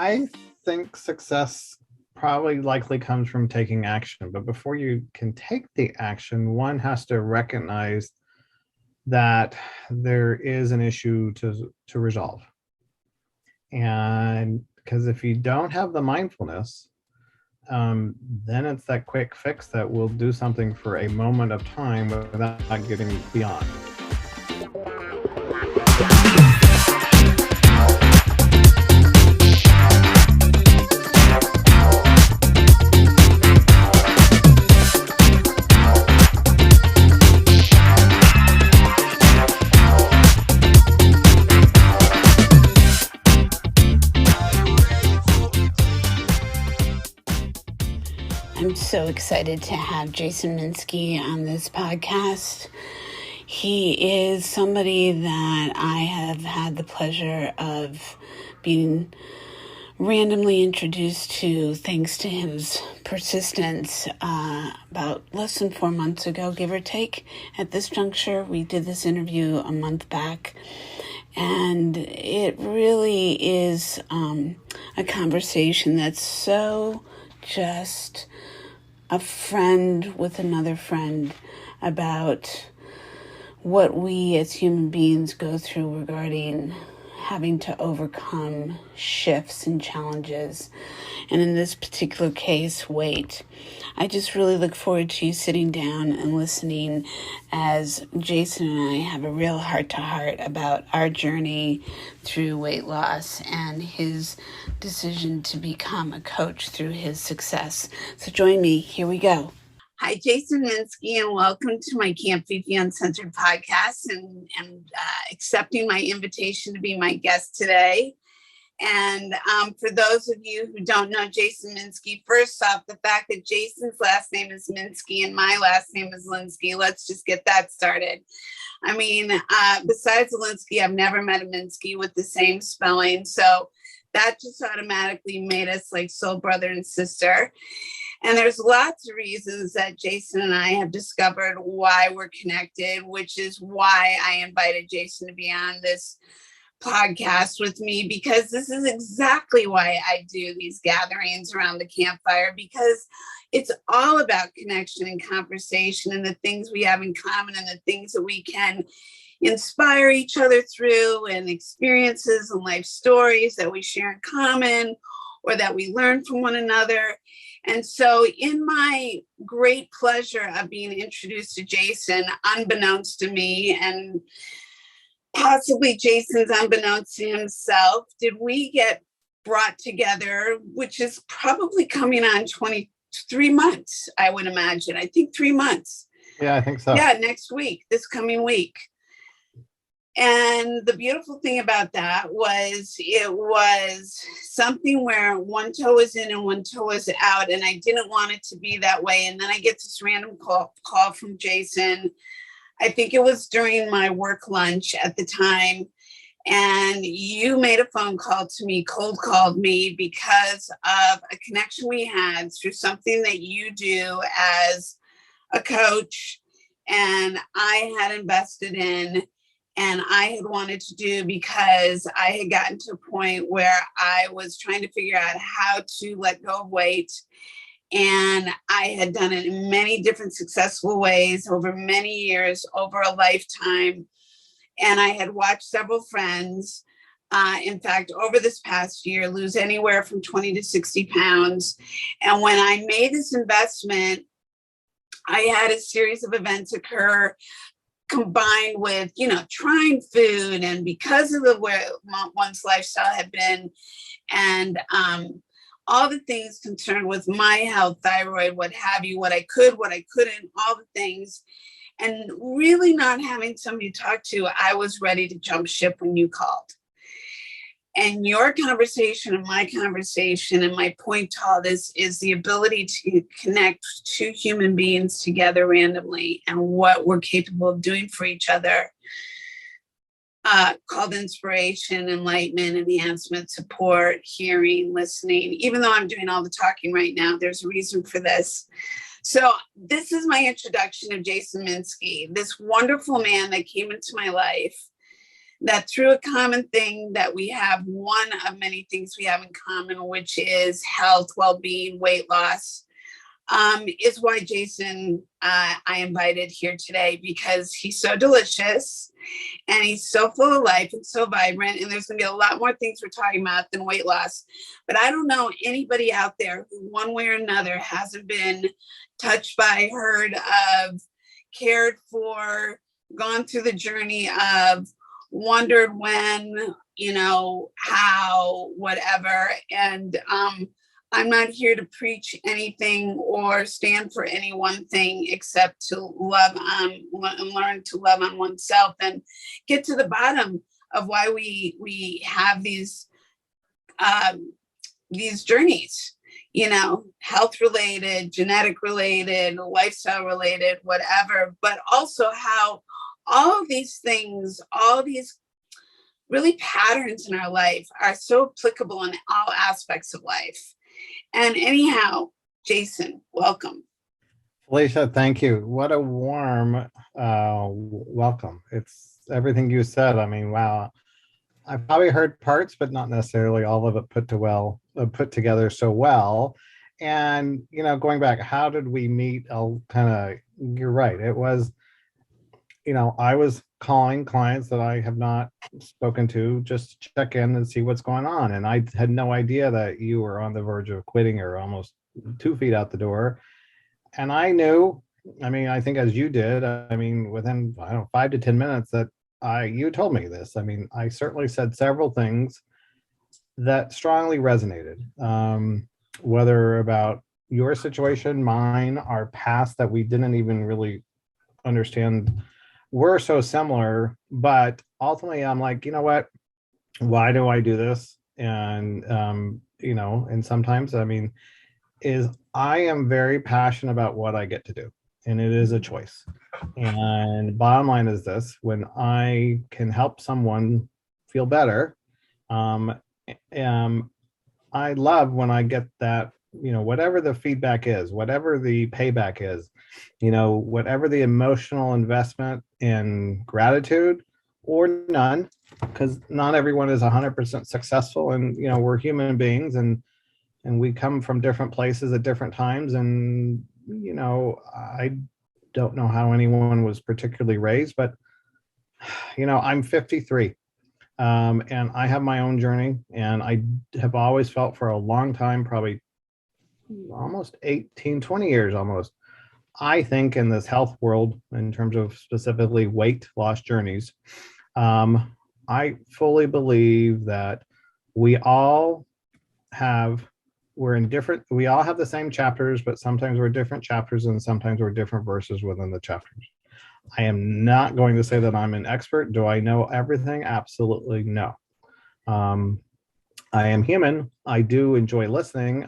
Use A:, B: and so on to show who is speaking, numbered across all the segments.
A: I think success probably likely comes from taking action. But before you can take the action, one has to recognize that there is an issue to resolve. And because if you don't have the mindfulness, then it's that quick fix that will do something for a moment of time without getting beyond.
B: I'm so excited to have Jayson Minsky on this podcast. He is somebody that I have had the pleasure of being randomly introduced to thanks to his persistence about less than 4 months ago, give or take. At this juncture, we did this interview a month back, and it really is a conversation that's so just a friend with another friend about what we as human beings go through regarding having to overcome shifts and challenges. And in this particular case, weight. I just really look forward to you sitting down and listening as Jayson and I have a real heart-to-heart about our journey through weight loss and his decision to become a coach through his success. So join me. Here we go. Hi, Jayson Minsky, and welcome to my Camp Fifi Uncensored podcast and accepting my invitation to be my guest today. And for those of you who don't know Jayson Minsky, first off, the fact that Jayson's last name is Minsky and my last name is Linsky, let's just get that started. I mean, besides Linsky, I've never met a Minsky with the same spelling. So that just automatically made us like soul brother and sister. And there's lots of reasons that Jayson and I have discovered why we're connected, which is why I invited Jayson to be on this podcast with me, because this is exactly why I do these gatherings around the campfire, because it's all about connection and conversation and the things we have in common and the things that we can inspire each other through, and experiences and life stories that we share in common or that we learn from one another. And so in my great pleasure of being introduced to Jayson, unbeknownst to me, and possibly Jayson's unbeknownst to himself, did we get brought together, which is probably coming on 23 months, I would imagine. I think 3 months.
A: Yeah, I think so.
B: Yeah, next week, this coming week. And the beautiful thing about that was it was something where one toe was in and one toe was out, and I didn't want it to be that way. And then I get this random call from Jayson. I think it was during my work lunch at the time. And you made a phone call to me, cold called me, because of a connection we had through something that you do as a coach and I had invested in and I had wanted to do, because I had gotten to a point where I was trying to figure out how to let go of weight. And I had done it in many different successful ways over many years, over a lifetime. And I had watched several friends, in fact, over this past year, lose anywhere from 20 to 60 pounds. And when I made this investment, I had a series of events occur combined with, trying food, and because of the way one's lifestyle had been, and all the things concerned with my health, thyroid, what have you, what I could, what I couldn't, all the things, and really not having somebody to talk to, I was ready to jump ship when you called. And your conversation and my conversation, and my point to all this, is the ability to connect two human beings together randomly and what we're capable of doing for each other, called inspiration, enlightenment, enhancement, support, hearing, listening. Even though I'm doing all the talking right now, there's a reason for this. So this is my introduction of Jayson Minsky, this wonderful man that came into my life that through a common thing that we have, one of many things we have in common, which is health, well-being, weight loss, is why Jayson, I invited here today, because he's so delicious and he's so full of life and so vibrant. And there's going to be a lot more things we're talking about than weight loss. But I don't know anybody out there who, one way or another, hasn't been touched by, heard of, cared for, gone through the journey of, wondered when, how, whatever. And I'm not here to preach anything or stand for any one thing except to love on and learn to love on oneself and get to the bottom of why we have these journeys, health related, genetic related, lifestyle related, whatever, but also how all these things, all these really patterns in our life are so applicable in all aspects of life. And anyhow, Jayson, welcome.
A: Felicia, thank you. What a warm welcome. It's everything you said. I mean, wow. I've probably heard parts, but not necessarily all of it put together so well. And, going back, how did we meet? You're right. It was, I was calling clients that I have not spoken to just to check in and see what's going on. And I had no idea that you were on the verge of quitting or almost 2 feet out the door. And I knew, I think as you did, within, 5 to 10 minutes that you told me this. I certainly said several things that strongly resonated, whether about your situation, mine, our past that we didn't even really understand were so similar. But ultimately, I'm like, you know what? Why do I do this? And, and sometimes, I am very passionate about what I get to do. And it is a choice. And bottom line is this: when I can help someone feel better, I love when I get that, whatever the feedback is, whatever the payback is, whatever the emotional investment in gratitude or none, because not everyone is 100% successful, and, we're human beings and we come from different places at different times. And, I don't know how anyone was particularly raised, but, I'm 53. And I have my own journey, and I have always felt for a long time, probably almost 18, 20 years almost, I think in this health world, in terms of specifically weight loss journeys, I fully believe that we all have the same chapters, but sometimes we're different chapters and sometimes we're different verses within the chapters. I am not going to say that I'm an expert. Do I know everything? Absolutely no. I am human. I do enjoy listening.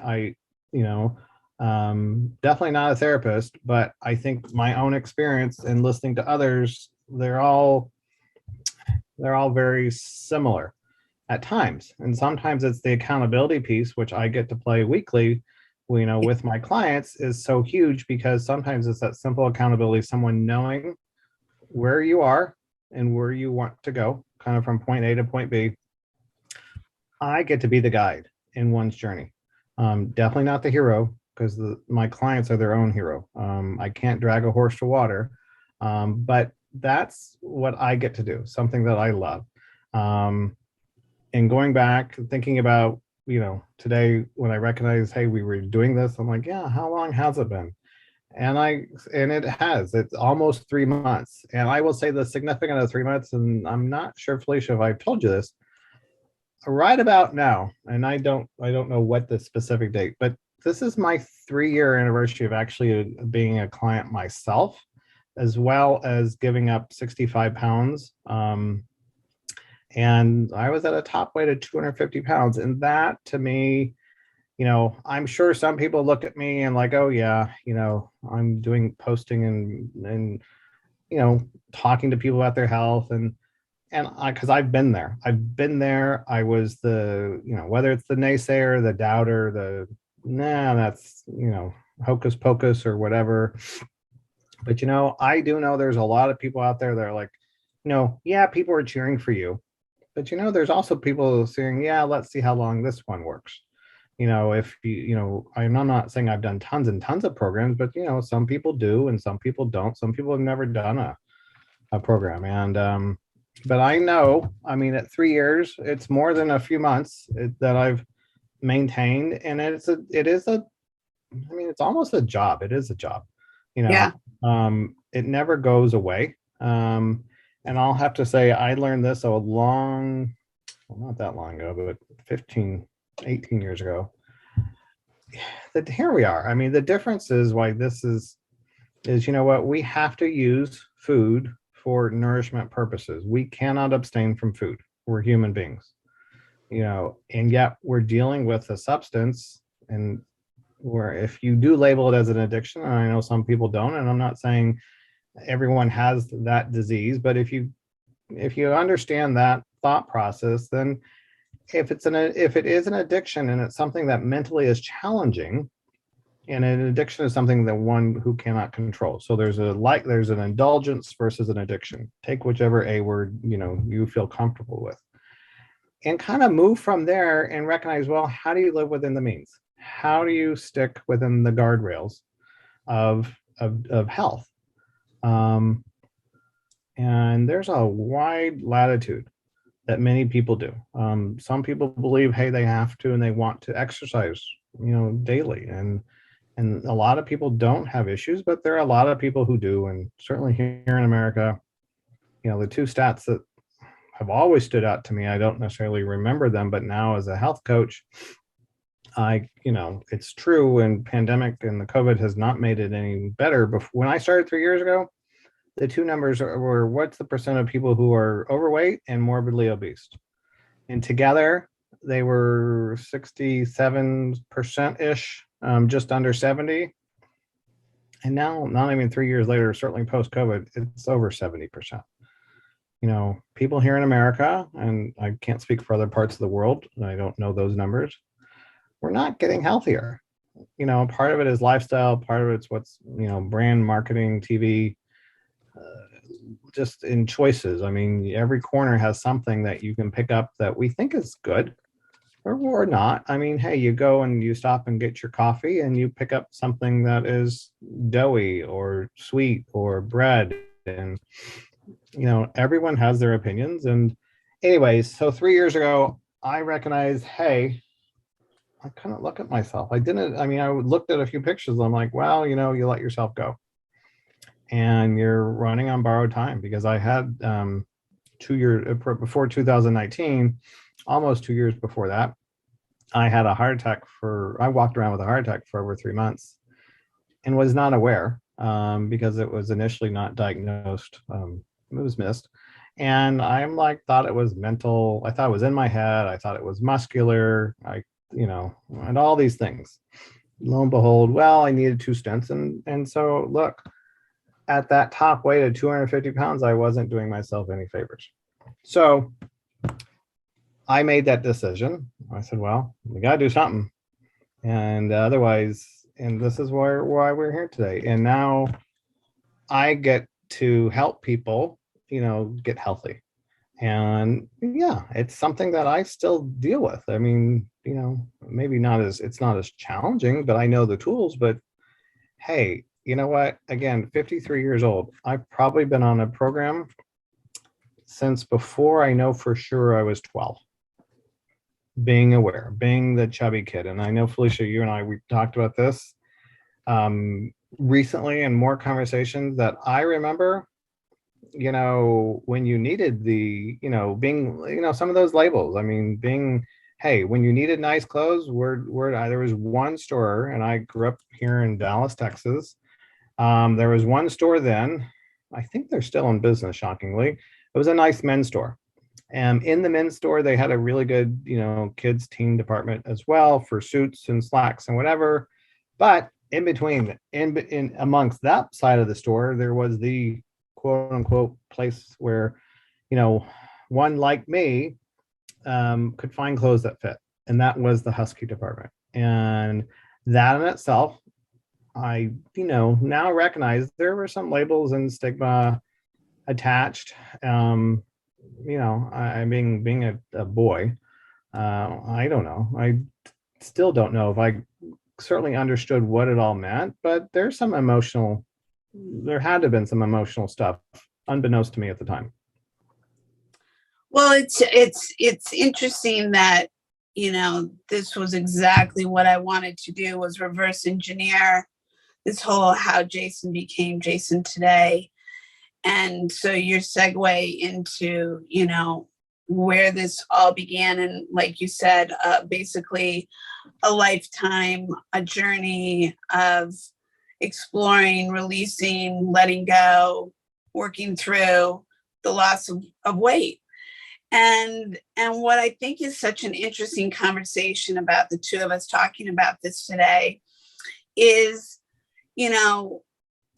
A: Definitely not a therapist, but I think my own experience in listening to others, they're all very similar at times. And sometimes it's the accountability piece, which I get to play weekly, with my clients, is so huge, because sometimes it's that simple accountability, someone knowing where you are and where you want to go, kind of from point A to point B. I get to be the guide in one's journey. Definitely not the hero, because my clients are their own hero. I can't drag a horse to water, but that's what I get to do, something that I love. And going back, thinking about, today when I recognize, hey, we were doing this, I'm like, yeah, how long has it been? And it's almost 3 months. And I will say the significant of 3 months, and I'm not sure, Felicia, if I've told you this, right about now, and I don't know what the specific date, but this is my 3-year anniversary of actually being a client myself, as well as giving up 65 pounds. And I was at a top weight of 250 pounds. And that, to me, I'm sure some people look at me and like, oh yeah, I'm doing posting and talking to people about their health, and because I've been there. I was the, whether it's the naysayer, the doubter, that's, hocus pocus or whatever. But, I do know there's a lot of people out there that are like, Yeah, people are cheering for you, but there's also people saying, yeah, let's see how long this one works. If I'm not saying I've done tons and tons of programs, but some people do and some people don't. Some people have never done a program. And but I know, I mean, at 3 years, it's more than a few months that I've maintained, and it's almost a job. It is a job. you
B: Yeah.
A: know it never goes away. And I'll have to say, I learned this not that long ago, but 15, 18 years ago, that here we are. I mean, the difference is why this is what, we have to use food for nourishment purposes. We cannot abstain from food. We're human beings, and yet we're dealing with a substance, and where if you do label it as an addiction, and I know some people don't, and I'm not saying everyone has that disease, but if you understand that thought process, then if it is an addiction and it's something that mentally is challenging, and an addiction is something that one who cannot control. So there's an indulgence versus an addiction. Take whichever A word you feel comfortable with, and kind of move from there and recognize, well, how do you live within the means? How do you stick within the guardrails of health? And there's a wide latitude that many people do. Some people believe, hey, they have to and they want to exercise, daily, and a lot of people don't have issues, but there are a lot of people who do. And certainly here in America, the two stats that have always stood out to me, I don't necessarily remember them, but now as a health coach, it's true, and pandemic and the COVID has not made it any better. But when I started 3 years ago, the two numbers were, what's the percent of people who are overweight and morbidly obese? And together they were 67%-ish, just under 70. And now, not even 3 years later, certainly post-COVID, it's over 70%. People here in America, and I can't speak for other parts of the world, I don't know those numbers, we're not getting healthier. Part of it is lifestyle, part of it's what's, brand marketing, TV, just in choices. I mean, every corner has something that you can pick up that we think is good, or not. I mean, hey, you go and you stop and get your coffee and you pick up something that is doughy or sweet or bread. And, everyone has their opinions. And anyways, so 3 years ago, I recognized, hey, I couldn't look at myself. I looked at a few pictures. I'm like, well, you let yourself go. And you're running on borrowed time, because I had 2 years before 2019, almost 2 years before that, I had a heart attack I walked around with a heart attack for over 3 months and was not aware, because it was initially not diagnosed. It was missed. And thought it was mental. I thought it was in my head. I thought it was muscular. And all these things. Lo and behold, well, I needed 2 stents. And so look, at that top weight of 250 pounds, I wasn't doing myself any favors. So I made that decision. I said, well, we got to do something. And otherwise, and this is why we're here today. And now I get to help people, get healthy. And yeah, it's something that I still deal with. I mean, maybe it's not as challenging, but I know the tools. But hey, you know what? Again, 53 years old. I've probably been on a program since before I know for sure I was 12. Being aware, being the chubby kid. And I know, Felicia, you and I, we talked about this recently in more conversations, that I remember, when you needed the, being, some of those labels. I mean, hey, when you needed nice clothes, there was one store, and I grew up here in Dallas, Texas. There was one store then, I think they're still in business, shockingly. It was a nice men's store. And in the men's store, they had a really good, kids teen department as well, for suits and slacks and whatever. But in between, in amongst that side of the store, there was the quote unquote place where, one like me could find clothes that fit. And that was the husky department. And that in itself, I, now recognize there were some labels and stigma attached. I being a boy, I don't know. I still don't know if I certainly understood what it all meant, but there had to have been some emotional stuff unbeknownst to me at the time.
B: Well, it's interesting that, this was exactly what I wanted to do, was reverse engineer this whole how Jayson became Jayson today. And so your segue into, where this all began. And like you said, basically a lifetime, a journey of exploring, releasing, letting go, working through the loss of weight. And what I think is such an interesting conversation about the two of us talking about this today is,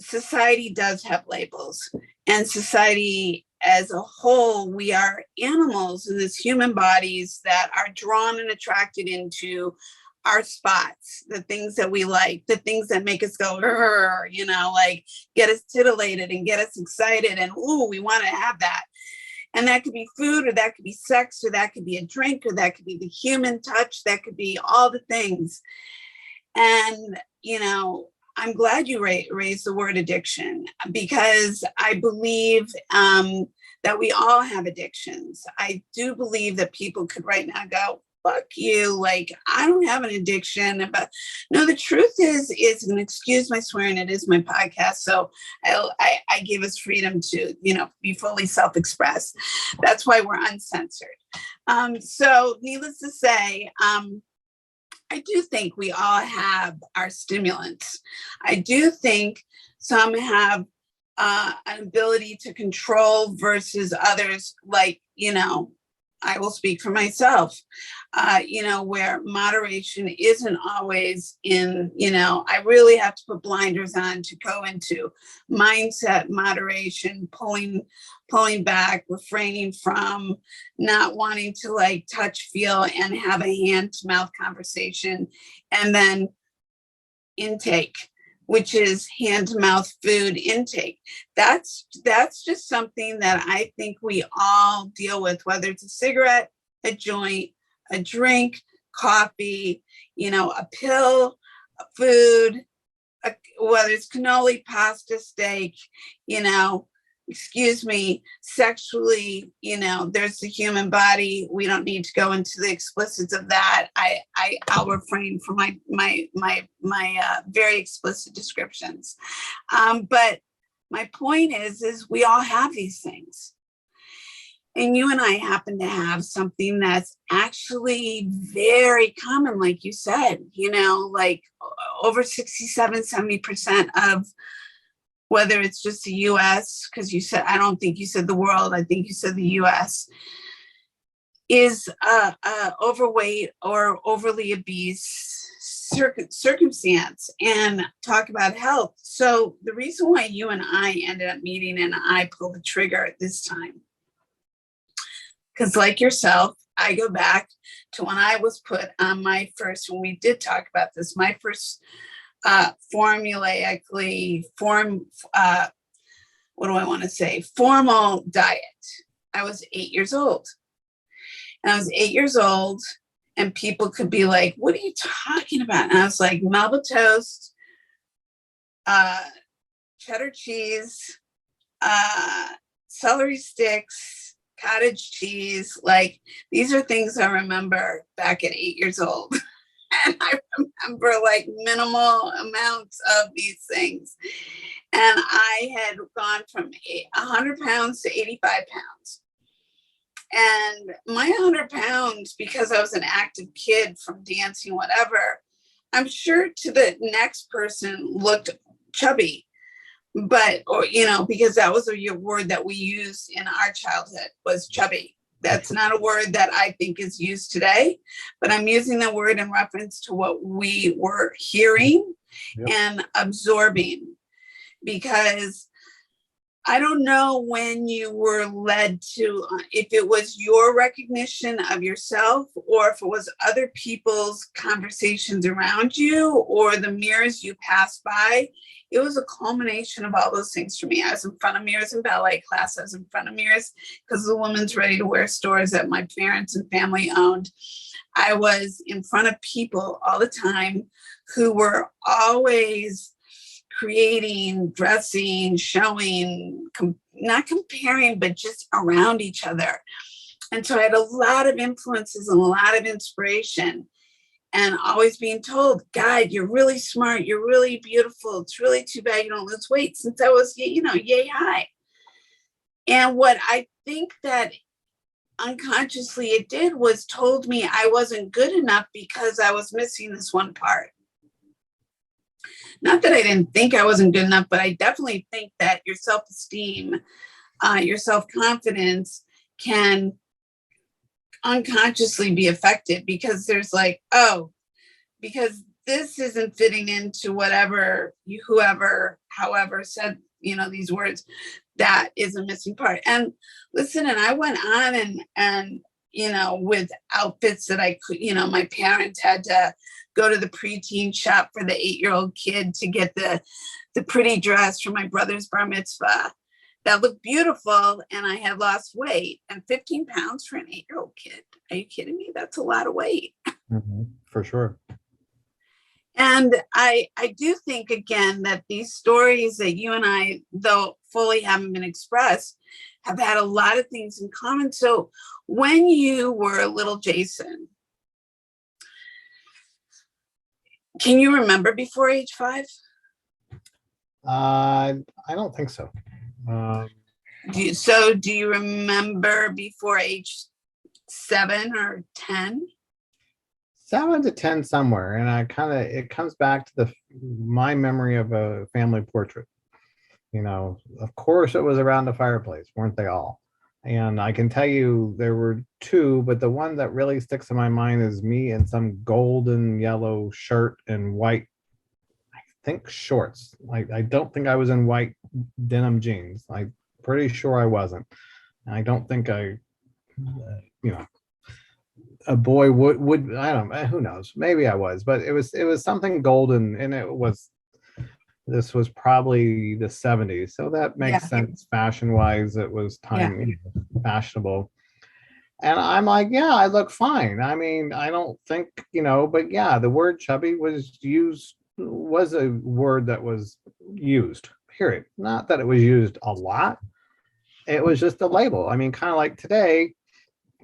B: society does have labels, and society as a whole, we are animals in these human bodies that are drawn and attracted into our spots, the things that we like, the things that make us go, like get us titillated and get us excited. And, ooh, we want to have that. And that could be food, or that could be sex, or that could be a drink, or that could be the human touch. That could be all the things. And, I'm glad you raised the word addiction, because I believe that we all have addictions. I do believe that people could right now go, fuck you, like, I don't have an addiction. But no, the truth is, and excuse my swearing, it is my podcast, so I give us freedom to, be fully self-expressed. That's why we're uncensored. So needless to say, I do think we all have our stimulants. I do think some have an ability to control versus others, like, I will speak for myself, where moderation isn't always in, I really have to put blinders on to go into mindset moderation, pulling back, refraining from, not wanting to like touch, feel, and have a hand to mouth conversation, and then intake, which is hand to mouth food intake. That's just something that I think we all deal with, whether it's a cigarette, a joint, a drink, coffee, a pill, a food, whether it's cannoli, pasta, steak, sexually, there's the human body. We don't need to go into the explicits of that. I'll refrain from my very explicit descriptions. But my point is we all have these things. And you and I happen to have something that's actually very common, like you said, like over 70% of, whether it's just the US, because you said, I don't think you said the world, I think you said the US, is overweight or overly obese circumstance, and talk about health. So the reason why you and I ended up meeting and I pulled the trigger at this time, because like yourself, I go back to when I was put on when we did talk about this, my first formulaically formal diet. I was 8 years old. And I was 8 years old, and people could be like, what are you talking about? And I was like, Melba toast, cheddar cheese, celery sticks, cottage cheese. Like, these are things I remember back at 8 years old. And I remember like minimal amounts of these things. And I had gone from 100 pounds to 85 pounds. And my 100 pounds, because I was an active kid from dancing, whatever, I'm sure to the next person looked chubby. But, because that was a word that we used in our childhood, was chubby. That's not a word that I think is used today, but I'm using the word in reference to what we were hearing and absorbing, because I don't know when you were led to, if it was your recognition of yourself or if it was other people's conversations around you or the mirrors you passed by. It was a culmination of all those things for me. I was in front of mirrors in ballet class. I was in front of mirrors because the women's ready-to-wear stores that my parents and family owned. I was in front of people all the time who were always creating, dressing, showing, not comparing, but just around each other. And so I had a lot of influences and a lot of inspiration, and always being told, God, you're really smart. You're really beautiful. It's really too bad you don't lose weight, since I was, yay high. And what I think that unconsciously it did was told me I wasn't good enough because I was missing this one part. Not that I didn't think I wasn't good enough, but I definitely think that your self-esteem, your self-confidence can unconsciously be affected because there's like, oh, because this isn't fitting into whatever however said, these words, that is a missing part. And listen, and I went on and with outfits that I could, my parents had to go to the preteen shop for the 8-year-old kid to get the pretty dress for my brother's bar mitzvah that looked beautiful. And I had lost weight, and 15 pounds for an 8-year-old kid. Are you kidding me? That's a lot of weight.
A: Mm-hmm, for sure.
B: And I do think, again, that these stories that you and I, though fully haven't been expressed, have had a lot of things in common. So when you were a little Jayson, can you remember before age 5?
A: I don't think so.
B: Do you remember before age 7 or 10?
A: 7 to 10 somewhere, and it comes back to my memory of a family portrait. Of course it was around the fireplace, weren't they all? And I can tell you there were 2, but the one that really sticks in my mind is me in some golden yellow shirt and white, I think, shorts. I don't think I was in white denim jeans. I'm pretty sure I wasn't. And I don't think a boy would, I don't know, who knows, maybe I was, but it was something golden, and this was probably the 70s, so that makes sense fashion wise. It was time, fashionable, and I'm like, yeah, I look fine. I mean, I don't think, but yeah, the word chubby was a word that was used, period. Not that it was used a lot, it was just a label. I mean, kind of like today,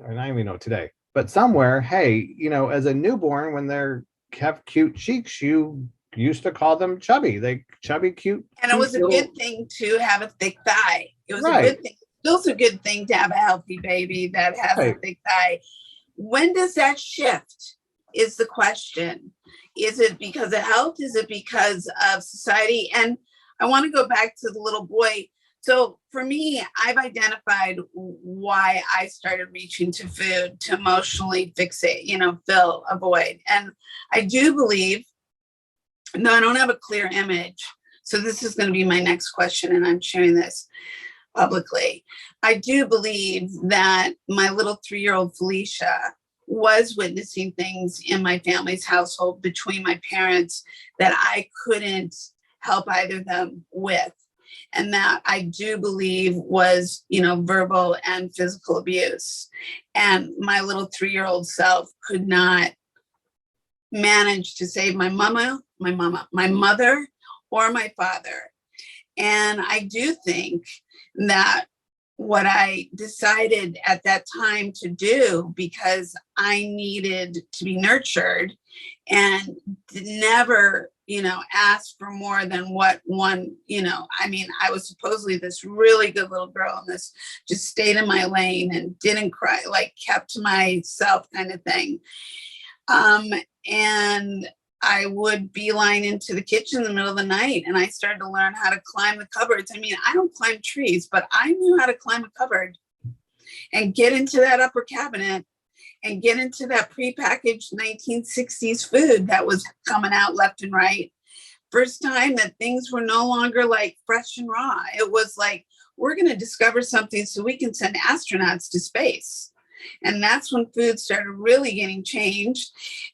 A: or not even know today, but somewhere, hey, as a newborn, when they're have cute cheeks, you used to call them chubby. They chubby, cute.
B: And it was a good thing to have a thick thigh. It was a good thing. It's a good thing to have a healthy baby that has a thick thigh. When does that shift is the question. Is it because of health? Is it because of society? And I want to go back to the little boy. So for me, I've identified why I started reaching to food to emotionally fixate, fill a void. And I do believe, no, I don't have a clear image. So this is going to be my next question, and I'm sharing this publicly. I do believe that my little 3-year-old Felicia was witnessing things in my family's household between my parents that I couldn't help either of them with. And that I do believe was, verbal and physical abuse. And my little 3-year-old self could not manage to save my mother, or my father. And I do think that what I decided at that time to do, because I needed to be nurtured and never, ask for more than what one, I was supposedly this really good little girl, and this just stayed in my lane and didn't cry, like kept to myself kind of thing. And I would beeline into the kitchen in the middle of the night, and I started to learn how to climb the cupboards. I mean, I don't climb trees, but I knew how to climb a cupboard and get into that upper cabinet and get into that prepackaged 1960s food that was coming out left and right. First time that things were no longer like fresh and raw. It was like we're going to discover something so we can send astronauts to space. And that's when food started really getting changed.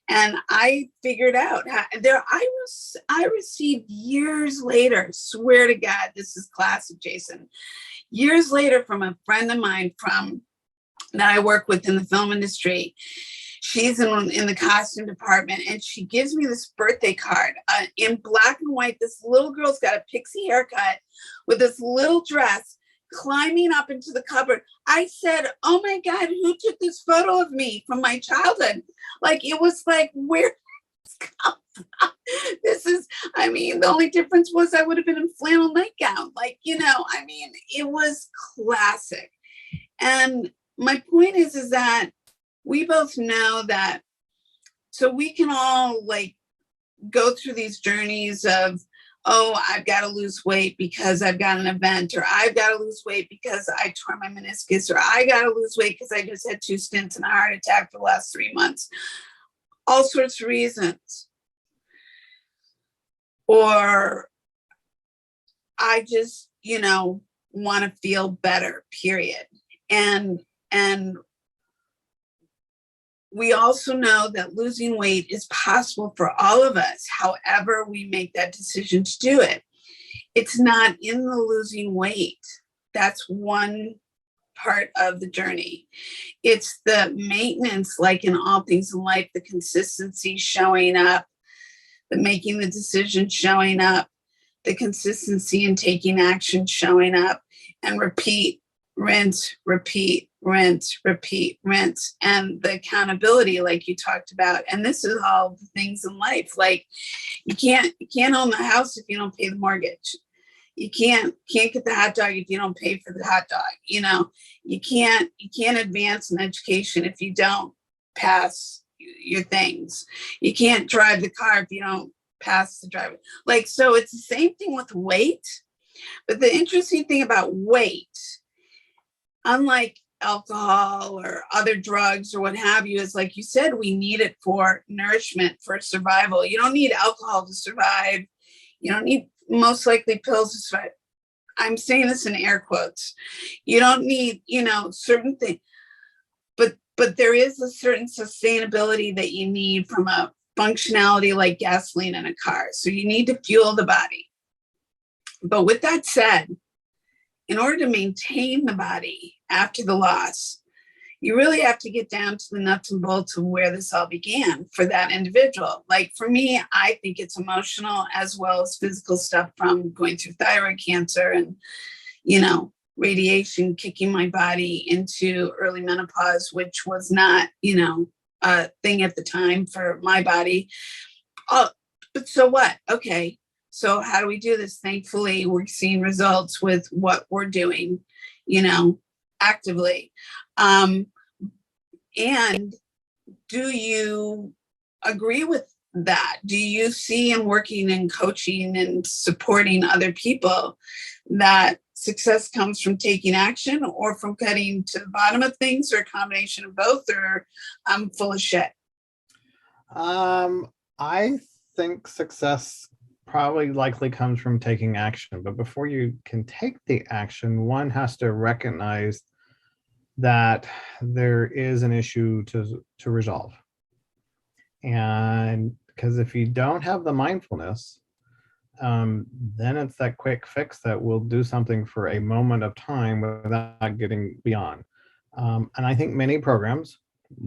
B: And I figured out I received years later, swear to God, this is classic, Jayson, years later from a friend of mine that I work with in the film industry. She's in the costume department, and she gives me this birthday card in black and white. This little girl's got a pixie haircut with this little dress climbing up into the cupboard. I said, oh my God, who took this photo of me from my childhood? Like, it was like, where did this come from? This is, I mean, the only difference was I would have been in flannel nightgown. Like, I mean, it was classic. And my point is that we both know that, so we can all like go through these journeys of, oh, I've got to lose weight because I've got an event, or I've got to lose weight because I tore my meniscus, or I got to lose weight because I just had 2 stents and a heart attack for the last 3 months. All sorts of reasons. Or I just, want to feel better, period. And we also know that losing weight is possible for all of us, however we make that decision to do it. It's not in the losing weight. That's one part of the journey. It's the maintenance, like in all things in life, the consistency showing up, the making the decision showing up, the consistency in taking action showing up, and repeat, rinse, repeat, rinse, repeat, rinse, and the accountability, like you talked about. And this is all the things in life. Like you can't own the house if you don't pay the mortgage. You can't get the hot dog if you don't pay for the hot dog. You can't advance in education if you don't pass your things. You can't drive the car if you don't pass the driver. Like, so it's the same thing with weight. But the interesting thing about weight, unlike alcohol or other drugs or what have you, is like you said, we need it for nourishment, for survival. You don't need alcohol to survive. You don't need most likely pills to survive. I'm saying this in air quotes. You don't need, certain things, but there is a certain sustainability that you need from a functionality like gasoline in a car. So you need to fuel the body. But with that said, in order to maintain the body after the loss, you really have to get down to the nuts and bolts of where this all began for that individual. Like for me, I think it's emotional as well as physical stuff from going through thyroid cancer and, radiation kicking my body into early menopause, which was not, a thing at the time for my body. Oh, but so what? Okay. So how do we do this? Thankfully, we're seeing results with what we're doing, actively. And do you agree with that? Do you see in working and coaching and supporting other people that success comes from taking action or from cutting to the bottom of things, or a combination of both, or I'm full of shit?
A: I think success probably likely comes from taking action, but before you can take the action, one has to recognize that there is an issue to resolve. And because if you don't have the mindfulness, then it's that quick fix that will do something for a moment of time without getting beyond. And I think many programs,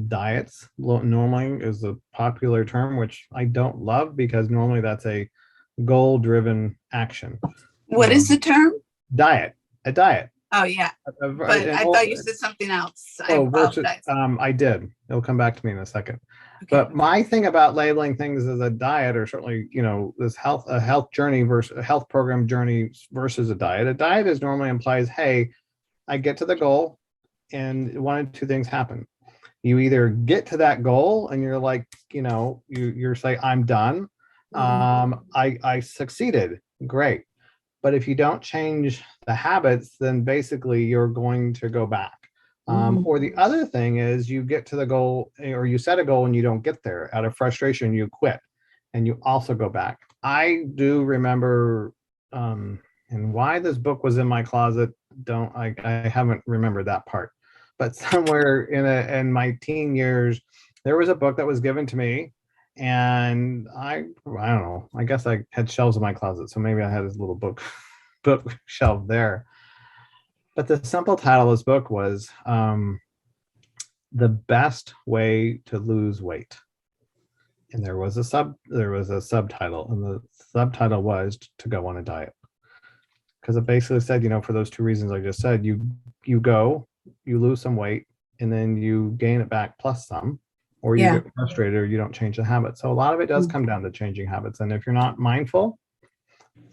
A: diets normally is a popular term, which I don't love because normally that's a goal-driven action.
B: What is the term?
A: Diet. A diet.
B: Oh yeah, but I thought you said something else.
A: I did. It'll come back to me in a second. Okay. But my thing about labeling things as a diet, or certainly, this a health journey versus a health program journey versus a diet. A diet is normally implies, hey, I get to the goal, and one of two things happen. You either get to that goal, and you're like, you're saying, I'm done. I succeeded. Great. But if you don't change the habits, then basically you're going to go back. Or the other thing is you get to the goal, or you set a goal and you don't get there. Out of frustration, you quit and you also go back. I do remember, and why this book was in my closet I haven't remembered that part. But somewhere in my teen years, there was a book that was given to me, and I don't know. I guess I had shelves in my closet, so maybe I had this little book shelf there. But the simple title of this book was The Best Way to Lose Weight. And there was a subtitle, and the subtitle was To Go on a Diet. Because it basically said, for those two reasons I just said, you lose some weight, and then you gain it back plus some, or you get frustrated, or you don't change the habit. So a lot of it does come down to changing habits. And if you're not mindful,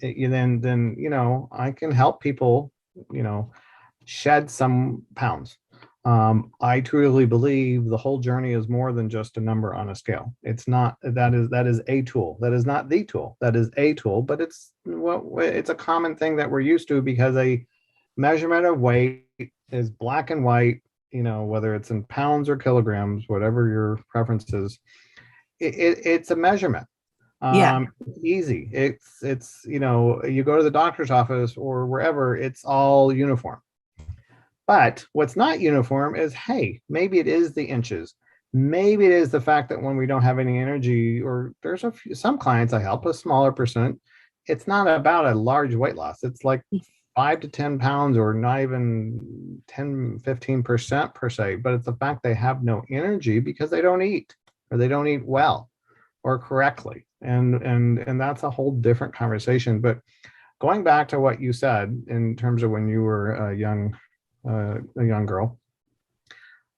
A: then I can help people, shed some pounds. I truly believe the whole journey is more than just a number on a scale. It's not. That is a tool. That is not the tool. That is a tool, but it's a common thing that we're used to, because a measurement of weight is black and white, whether it's in pounds or kilograms, whatever your preference is. It's a measurement. It's easy. It's you go to the doctor's office or wherever, it's all uniform. But what's not uniform is, hey, maybe it is the inches. Maybe it is the fact that when we don't have any energy, or there's some clients I help, a smaller percent, it's not about a large weight loss. It's like 5 to 10 pounds, or not even 10, 15% per se, but it's the fact they have no energy because they don't eat, or they don't eat well or correctly. And that's a whole different conversation. But going back to what you said in terms of when you were a young girl,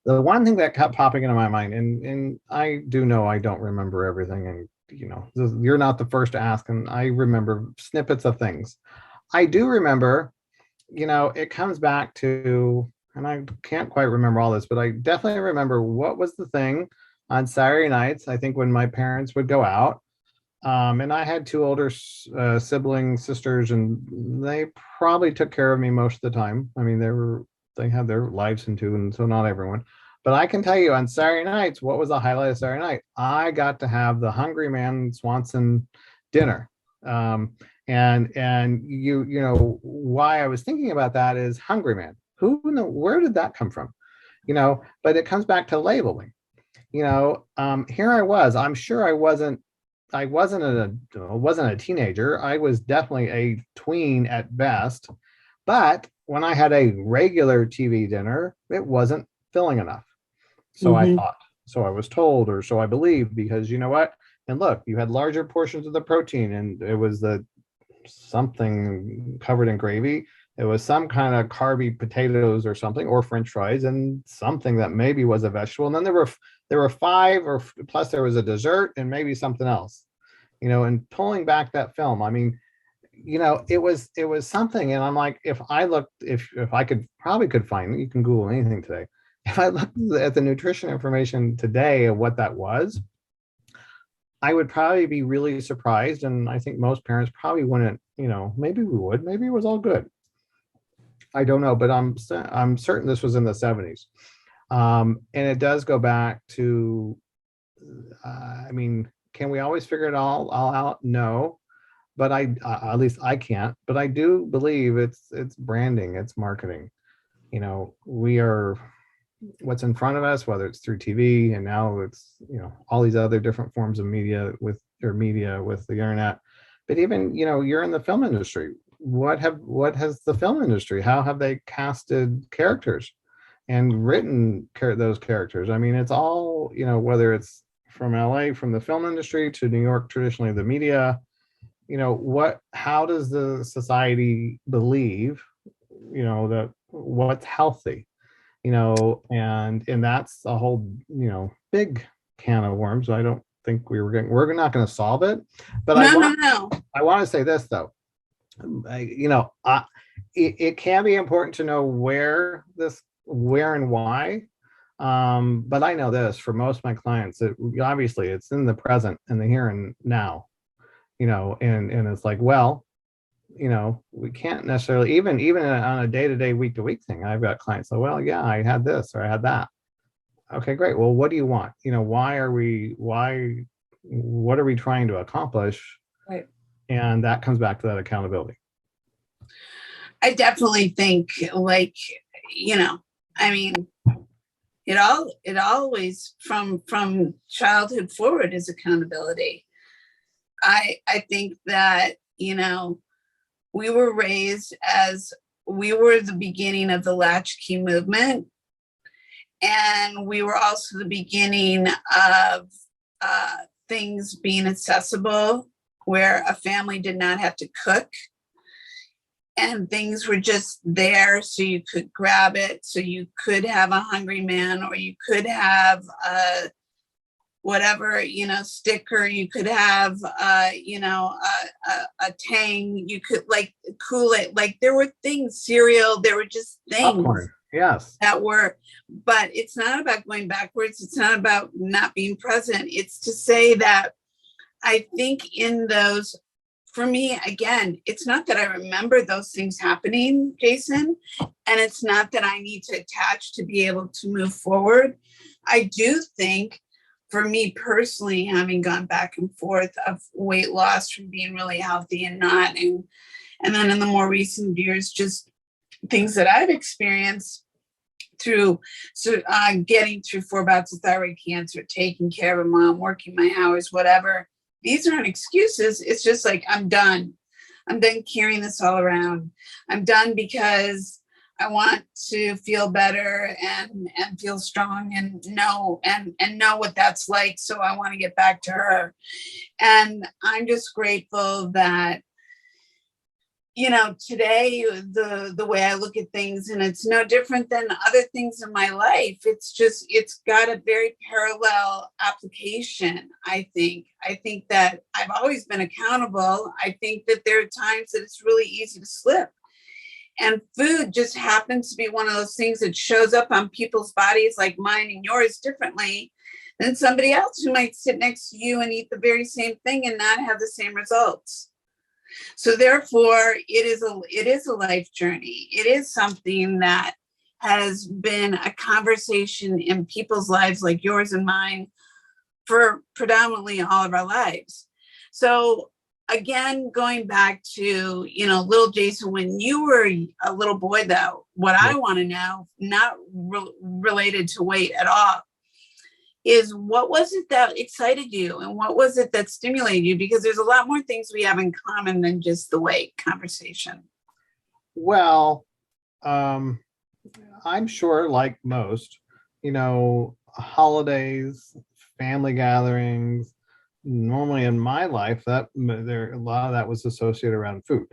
A: the one thing that kept popping into my mind, and I do know I don't remember everything, and you're not the first to ask, and I remember snippets of things. I do remember, it comes back to, and I can't quite remember all this, but I definitely remember what was the thing on Saturday nights, I think, when my parents would go out. And I had two older sibling sisters, and they probably took care of me most of the time. I mean, they had their lives too, and so not everyone. But I can tell you, on Saturday nights, what was the highlight of Saturday night? I got to have the Hungry Man Swanson dinner. And why I was thinking about that is Hungry Man. Where did that come from? But it comes back to labeling. Here I was. I'm sure I wasn't a teenager. I was definitely a tween at best. But when I had a regular TV dinner, it wasn't filling enough. So I thought, so I was told, or so I believed, because you know what? And look, you had larger portions of the protein, and it was something covered in gravy. It was some kind of carby potatoes or something, or French fries, and something that maybe was a vegetable. And then there were 5, or plus there was a dessert and maybe something else. And pulling back that film, I mean, it was something. And I'm like, if I could find it, you can Google anything today. If I looked at the nutrition information today of what that was, I would probably be really surprised. And I think most parents probably wouldn't, maybe we would, maybe it was all good. I don't know, but I'm certain this was in the 70s. And it does go back to, I mean, can we always figure it all out? No, but at least I can't. But I do believe it's branding, it's marketing. We are what's in front of us, whether it's through TV, and now it's all these other different forms of media with the internet. But even you're in the film industry. What has the film industry? How have they casted characters and written those characters? I mean, it's all whether it's from LA, from the film industry, to New York, traditionally the media. How does the society believe that what's healthy? And that's a whole big can of worms. I don't think we're not going to solve it. But
B: no.
A: I want to say this though. It can be important to know where and why. But I know this for most of my clients, obviously it's in the present and the here and now, and it's like, well, we can't necessarily, even on a day-to-day, week-to-week thing. I've got clients say, well, yeah, I had this or I had that. Okay, great. Well, what do you want? What are we trying to accomplish?
B: Right.
A: And that comes back to that accountability.
C: I definitely think, like, I mean, it always from childhood forward is accountability. I think that, we were raised as we were the beginning of the latchkey movement. And we were also the beginning of things being accessible, where a family did not have to cook. And things were just there, so you could grab it. So you could have a hungry man, or you could have whatever, sticker. You could have, a Tang. You could like cool it. Like there were things, cereal. There were just things.
A: Popcorn. Yes.
C: That were, but it's not about going backwards. It's not about not being present. It's to say that I think in those, for me, again, it's not that I remember those things happening, Jayson, and it's not that I need to attach to be able to move forward. I do think, for me personally, having gone back and forth of weight loss from being really healthy and not, and then in the more recent years, just things that I've experienced through getting through 4 bouts of thyroid cancer, taking care of a mom, working my hours, whatever. These aren't excuses. It's just like, I'm done. I'm done carrying this all around. I'm done because I want to feel better and feel strong and know what that's like. So I want to get back to her. And I'm just grateful that, today, the way I look at things, and it's no different than other things in my life. It's got a very parallel application, I think. I think that I've always been accountable. I think that there are times that it's really easy to slip. And food just happens to be one of those things that shows up on people's bodies, like mine and yours, differently than somebody else who might sit next to you and eat the very same thing and not have the same results. So therefore, it is a life journey. It is something that has been a conversation in people's lives like yours and mine for predominantly all of our lives. So again, going back to, little Jayson, when you were a little boy, though, what I want to know, not related to weight at all, is what was it that excited you and what was it that stimulated you? Because there's a lot more things we have in common than just the weight conversation.
A: Well, I'm sure, like most, holidays, family gatherings, normally in my life, a lot of that was associated around food.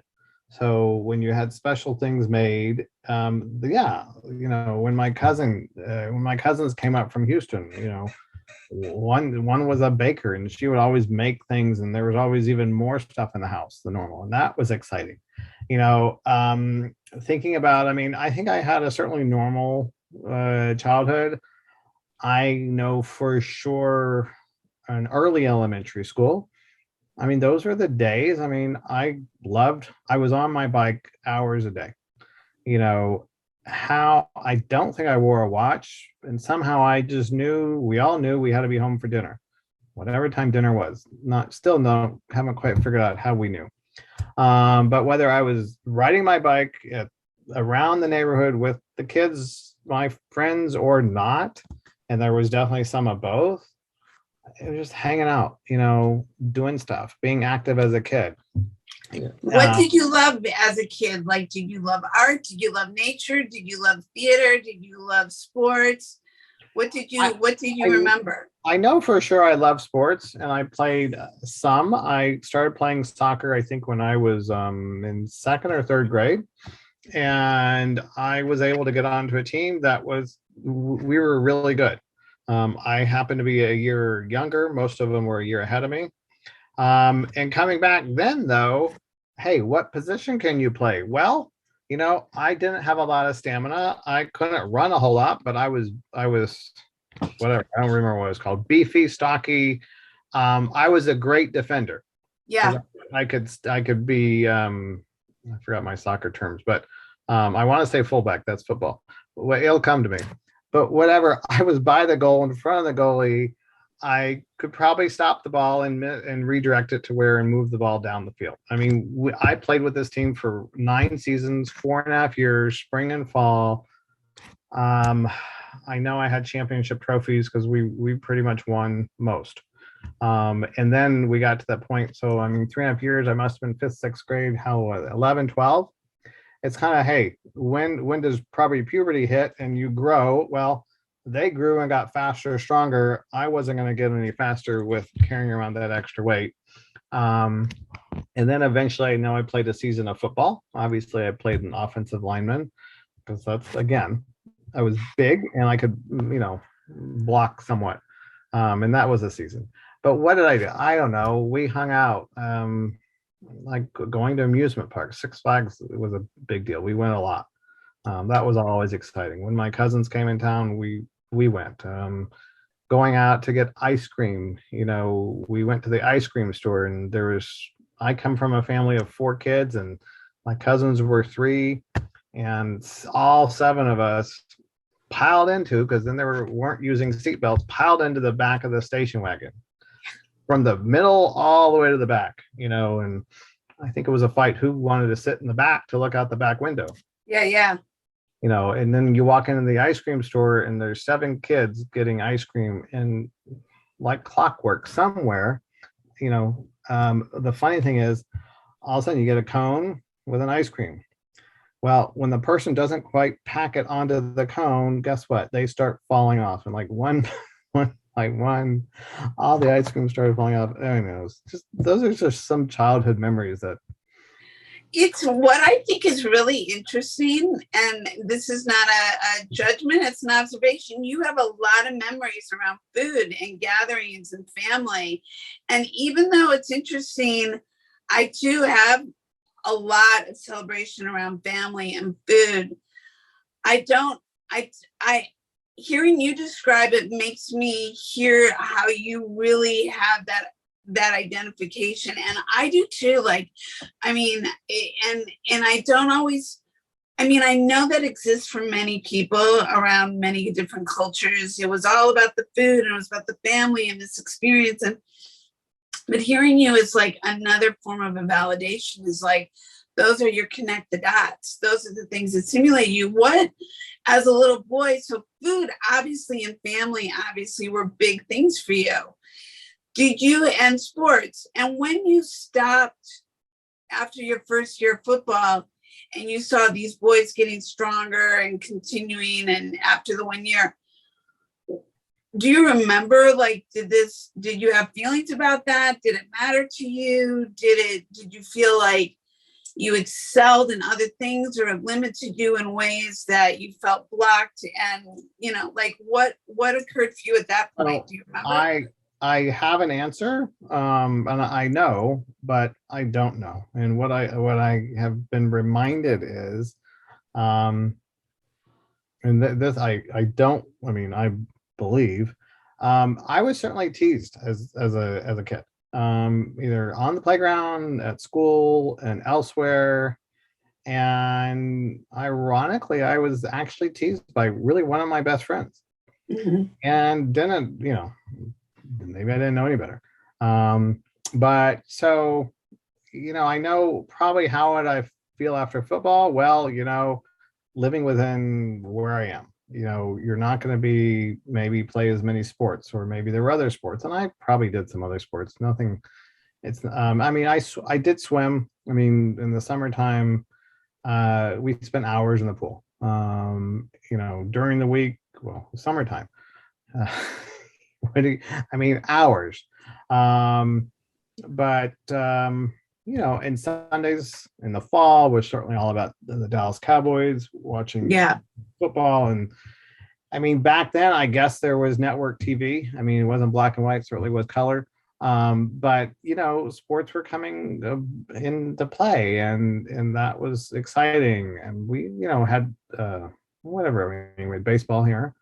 A: So when you had special things made, when my cousins came up from Houston, one was a baker, and she would always make things, and there was always even more stuff in the house than normal, and that was exciting. Thinking about, I think I had a certainly normal childhood. I know for sure an early elementary school. Those are the days. I was on my bike hours a day. How I don't think I wore a watch, and somehow I just we all knew we had to be home for dinner, whatever time dinner was. Haven't quite figured out how we knew. But whether I was riding my bike around the neighborhood with the kids, my friends, or not, and there was definitely some of both, it was just hanging out, doing stuff, being active as a kid.
C: What did you love as a kid? Like, did you love art? Did you love nature? Did you love theater? Did you love sports? What did you remember?
A: I know for sure I love sports, and I played some. I started playing soccer, I think, when I was in 2nd or 3rd grade. And I was able to get onto a team we were really good. I happened to be a year younger. Most of them were a year ahead of me. And coming back then, though, hey, what position can you play? Well, I didn't have a lot of stamina. I couldn't run a whole lot, but I was whatever. I don't remember what it was called. Beefy, stocky. I was a great defender.
C: Yeah.
A: I could be, I forgot my soccer terms, but I want to say fullback. That's football. Well, it'll come to me. But whatever, I was by the goal, in front of the goalie. I could probably stop the ball and redirect it to where and move the ball down the field. I mean, I played with this team for 9 seasons, 4.5 years, spring and fall. I know I had championship trophies because we pretty much won most. And then we got to that point. So, I mean, 3.5 years, I must have been 5th, 6th grade, 11, 12. It's kind of, hey, when does probably puberty hit and you grow? Well, they grew and got faster, stronger. I wasn't going to get any faster with carrying around that extra weight. And then eventually, I know I played a season of football. Obviously, I played an offensive lineman because that's, again, I was big and I could, block somewhat. And that was a season. But what did I do? I don't know. We hung out, like going to amusement parks. Six Flags was a big deal. We went a lot. That was always exciting. When my cousins came in town, we went. Going out to get ice cream. We went to the ice cream store, and I come from a family of 4 kids, and my cousins were 3, and all 7 of us piled into, because then they weren't using seatbelts, piled into the back of the station wagon from the middle all the way to the back, and I think it was a fight who wanted to sit in the back to look out the back window.
C: Yeah.
A: And then you walk into the ice cream store and there's 7 kids getting ice cream, and like clockwork somewhere, the funny thing is all of a sudden you get a cone with an ice cream. Well, when the person doesn't quite pack it onto the cone, guess what? They start falling off. And like one, all the ice cream started falling off. I mean, those are just some childhood memories that.
C: It's what I think is really interesting. And this is not a judgment, it's an observation. You have a lot of memories around food and gatherings and family. And even though it's interesting, I too have a lot of celebration around family and food. Hearing you describe it makes me hear how you really have that identification. And I do too. And I don't always, I know that exists for many people around many different cultures. It was all about the food and it was about the family and this experience. But hearing you is like another form of a validation, is like, those are your connected dots. Those are the things that stimulate you. What, as a little boy, so food, obviously, and family, obviously, were big things for you. Did you, and sports, and when you stopped after your first year of football and you saw these boys getting stronger and continuing, and after the 1 year, do you remember, did you have feelings about that? Did it matter to you? Did you feel like you excelled in other things, or it limited you in ways that you felt blocked? And, what occurred for you at that point? Do you remember?
A: I have an answer, and I know, but I don't know. And what I have been reminded is, and this I believe, I was certainly teased as a kid, either on the playground, at school, and elsewhere. And ironically, I was actually teased by really one of my best friends. Mm-hmm. And then, maybe I didn't know any better. But so, I know probably how would I feel after football? Well, living within where I am, you're not going to be maybe play as many sports, or maybe there were other sports, and I probably did some other sports. Nothing. It's, I did swim. In the summertime, we spent hours in the pool. During the week, summertime. Hours. And Sundays in the fall was certainly all about the Dallas Cowboys, watching football. And back then, I guess there was network TV. It wasn't black and white, certainly was color. But sports were coming into play, and that was exciting. And we, had whatever. We had baseball here.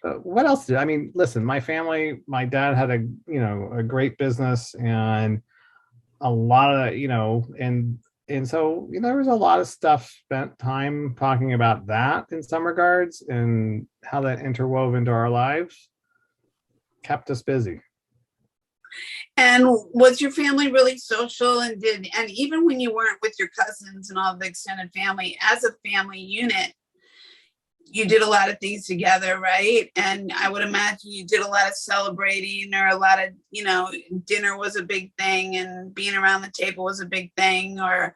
A: What else listen, my family, my dad had a great business, and a lot of, and so, there was a lot of stuff spent time talking about that in some regards, and how that interwove into our lives. kept us busy.
C: And was your family really social, and even when you weren't with your cousins and all the extended family, as a family unit, you did a lot of things together, right? And I would imagine you did a lot of celebrating, or a lot of, dinner was a big thing, and being around the table was a big thing, or,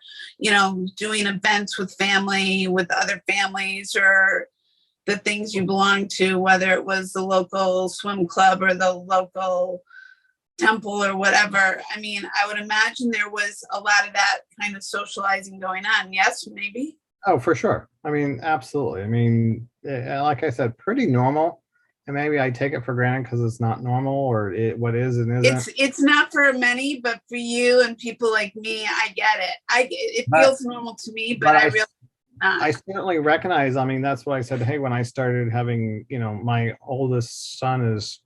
C: doing events with family, with other families, or the things you belonged to, whether it was the local swim club or the local temple or whatever. I mean, I would imagine there was a lot of that kind of socializing going on. Yes, maybe?
A: Oh, for sure. I mean, absolutely. I mean, like I said, pretty normal. And maybe I take it for granted because it's not normal, or what is and isn't.
C: It's not for many, but for you and people like me, I get it. It feels normal to me, but I really not.
A: I certainly recognize. I mean, that's what I said. Hey, when I started having, my oldest son is,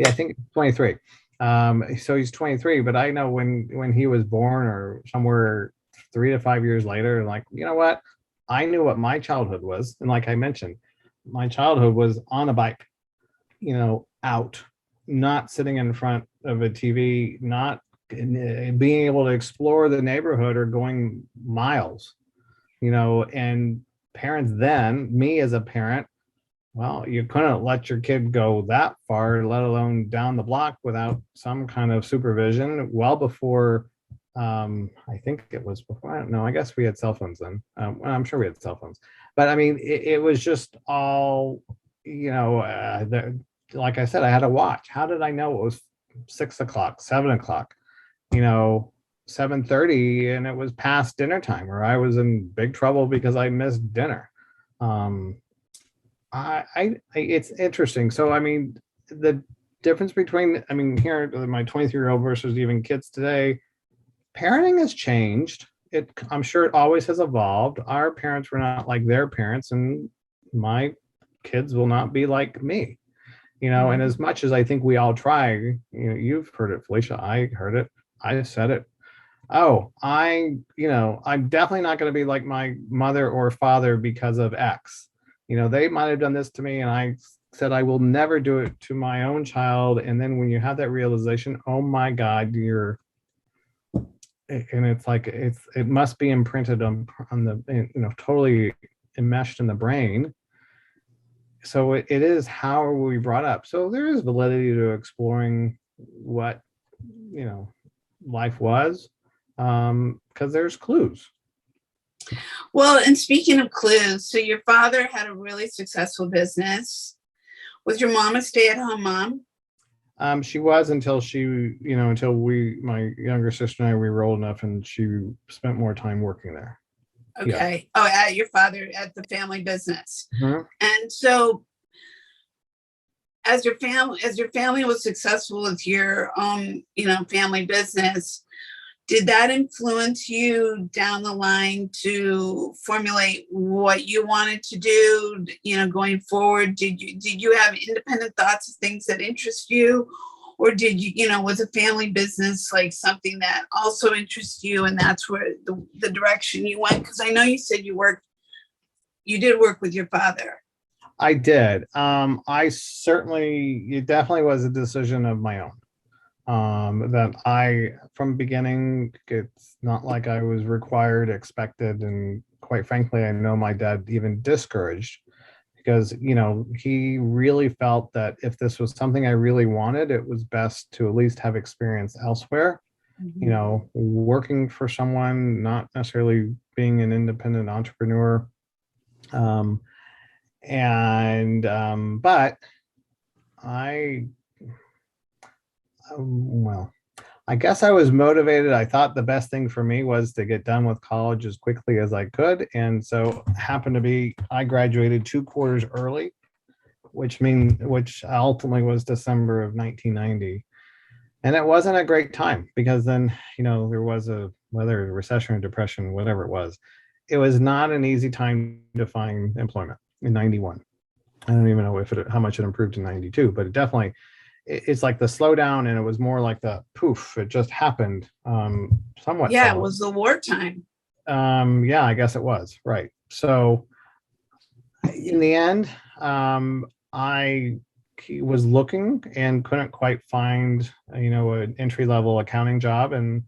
A: I think 23. So he's 23, but I know when he was born, or somewhere 3 to 5 years later, like, you know what? I knew what my childhood was. And like I mentioned, my childhood was on a bike, out, not sitting in front of a TV, not being able to explore the neighborhood or going miles, and parents then, me as a parent, well, you couldn't let your kid go that far, let alone down the block, without some kind of supervision. Well before, I think it was before, I guess we had cell phones then. I'm sure we had cell phones. But I mean, it was just all, like I said, I had a watch. How did I know it was 6 o'clock, 7 o'clock, 7:30, and it was past dinner time, or I was in big trouble because I missed dinner. It's interesting. So, I mean, the difference between, here, my 23-year-old versus even kids today, parenting has changed. I'm sure it always has evolved. Our parents were not like their parents, and my kids will not be like me, and as much as I think we all try, you've heard it, Felicia, I heard it, I said it. Oh, I'm definitely not going to be like my mother or father because of X. They might have done this to me, and I said I will never do it to my own child. And then when you have that realization, oh my God, and it's like it must be imprinted on the totally enmeshed in the brain. So it is, how are we brought up? So there is validity to exploring what life was, because there's clues.
C: Well, and speaking of clues, so your father had a really successful business. Was your mom a stay-at-home mom?
A: She was, until until my younger sister and I, we were old enough, and she spent more time working there.
C: Okay. Yeah. Oh, at your father, at the family business.
A: Mm-hmm.
C: And so as your family was successful with your own, family business, did that influence you down the line to formulate what you wanted to do, going forward? Did you have independent thoughts of things that interest you? Or did you, was a family business like something that also interests you, and that's where the direction you went? Because I know you said you did work with your father.
A: I did. It definitely was a decision of my own. That from beginning, it's not like I was required, expected, and quite frankly, I know my dad even discouraged, because, he really felt that if this was something I really wanted, it was best to at least have experience elsewhere, working for someone, not necessarily being an independent entrepreneur. But I guess I was motivated. I thought the best thing for me was to get done with college as quickly as I could. And so happened to be, I graduated 2 quarters early, which ultimately was December of 1990. And it wasn't a great time, because then, there was whether recession or depression, whatever it was not an easy time to find employment in 91. I don't even know how much it improved in 92, but it definitely, it's like the slowdown, and it was more like the poof, it just happened, somewhat.
C: Yeah, it was the wartime.
A: Yeah, I guess it was, right. So in the end, I he was looking and couldn't quite find, an entry-level accounting job. And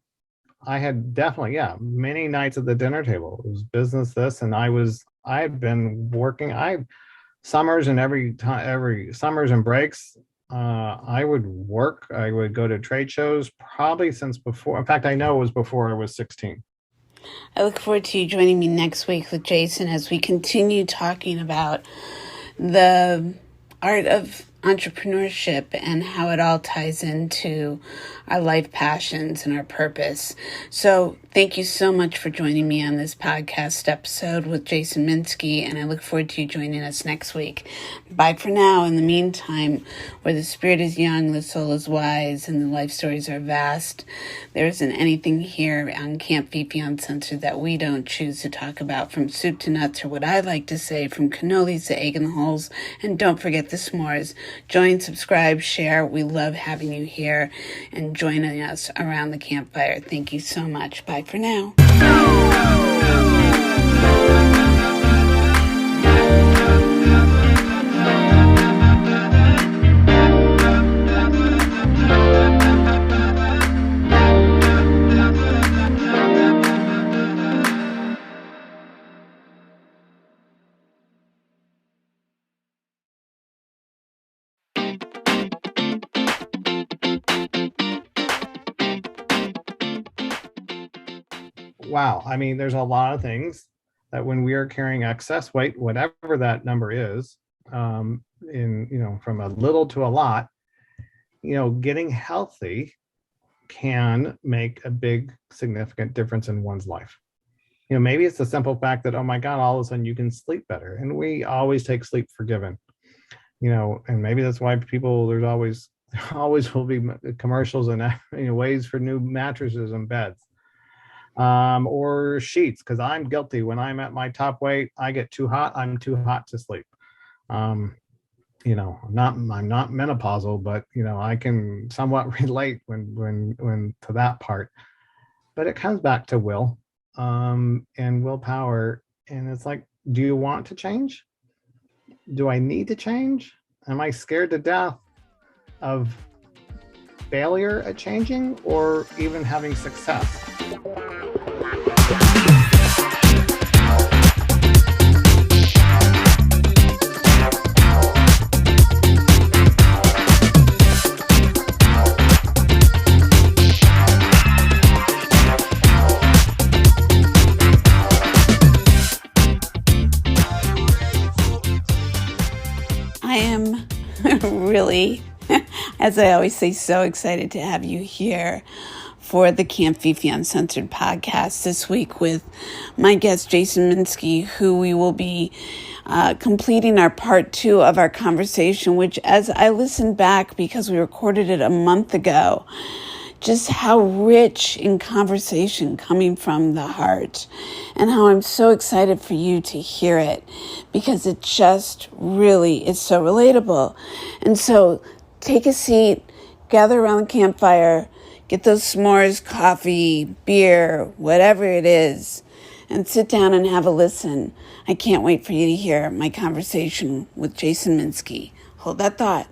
A: I had definitely, many nights at the dinner table. It was business this, and I'd been working. Summers and every summers and breaks, I would work. I would go to trade shows probably since before. In fact, I know it was before I was 16.
B: I look forward to you joining me next week with Jayson as we continue talking about the art of entrepreneurship and how it all ties into our life passions and our purpose. So thank you so much for joining me on this podcast episode with Jayson Minsky, and I look forward to you joining us next week. Bye for now. In the meantime, where the spirit is young, the soul is wise, and the life stories are vast, there isn't anything here on Camp Fifi Uncensored that we don't choose to talk about, from soup to nuts, or what I like to say, from cannolis to egg in the holes. And don't forget the s'mores. Join, subscribe, share. We love having you here and joining us around the campfire. Thank you so much. Bye for now.
A: Wow. I mean, there's a lot of things that when we are carrying excess weight, whatever that number is, from a little to a lot, getting healthy can make a big, significant difference in one's life. Maybe it's the simple fact that, oh my God, all of a sudden you can sleep better. And we always take sleep for given, and maybe that's why there's always will be commercials and ways for new mattresses and beds. Or sheets, because I'm guilty. When I'm at my top weight, I get too hot. I'm too hot to sleep. I'm not menopausal, but I can somewhat relate when to that part. But it comes back to will, and willpower. And it's like, do you want to change? Do I need to change? Am I scared to death of failure at changing, or even having success?
B: I am really, as I always say, so excited to have you here for the Camp Fifi Uncensored podcast this week with my guest, Jayson Minsky, who we will be completing our part 2 of our conversation, which, as I listened back, because we recorded it a month ago, just how rich in conversation coming from the heart, and how I'm so excited for you to hear it, because it just really is so relatable. And so take a seat, gather around the campfire, get those s'mores, coffee, beer, whatever it is, and sit down and have a listen. I can't wait for you to hear my conversation with Jayson Minsky. Hold that thought.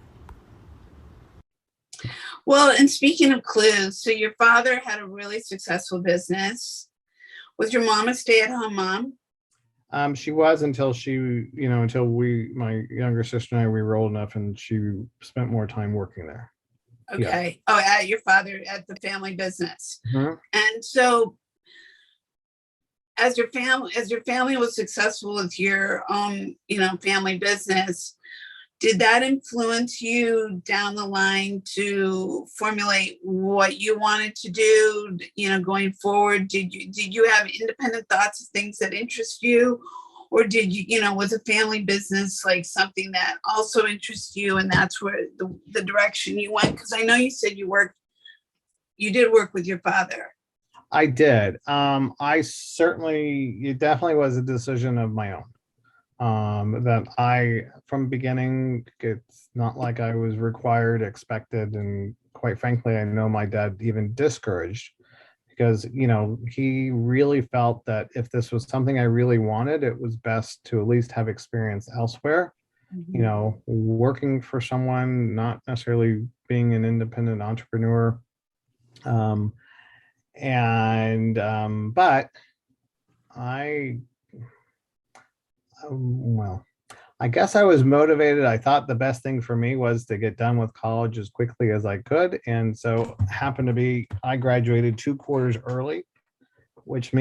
C: Well, and speaking of clues, so your father had a really successful business. Was your mom a stay-at-home mom?
A: She was, until my younger sister and I, we were old enough, and she spent more time working there.
C: Okay. Yeah. Oh, at your father, at the family business.
A: Mm-hmm.
C: And so as your family was successful with your own, family business, did that influence you down the line to formulate what you wanted to do, going forward? Did you have independent thoughts of things that interest you? Or did was a family business like something that also interests you, and that's where the direction you went? Because I know you said you did work with your father.
A: I did. It definitely was a decision of my own. That from beginning, it's not like I was required, expected, and quite frankly, I know my dad even discouraged, because, he really felt that if this was something I really wanted, it was best to at least have experience elsewhere. you know, working for someone, not necessarily being an independent entrepreneur. But I, well, I guess I was motivated. I thought the best thing for me was to get done with college as quickly as I could. And so happened to be, I graduated 2 quarters early, which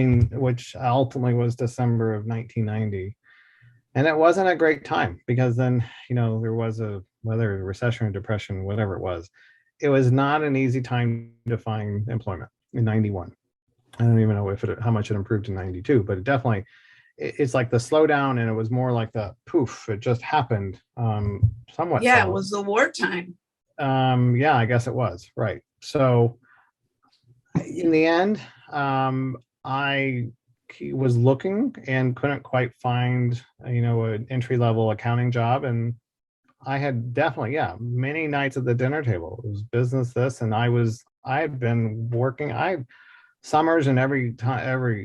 A: ultimately was December of 1990. And it wasn't a great time because then, you know, there was whether a recession or depression, whatever it was not an easy time to find employment in 91. I don't even know how much it improved in 92, but it definitely, it's like the slowdown, and it was more like the poof, it just happened. Somewhat.
C: Yeah,
A: suddenly.
C: it was the wartime.
A: Yeah, I guess it was. Right. So in the end, I was looking and couldn't quite find, you know, an entry-level accounting job. And I had definitely, many nights at the dinner table. It was business this, and I had been working. Summers and every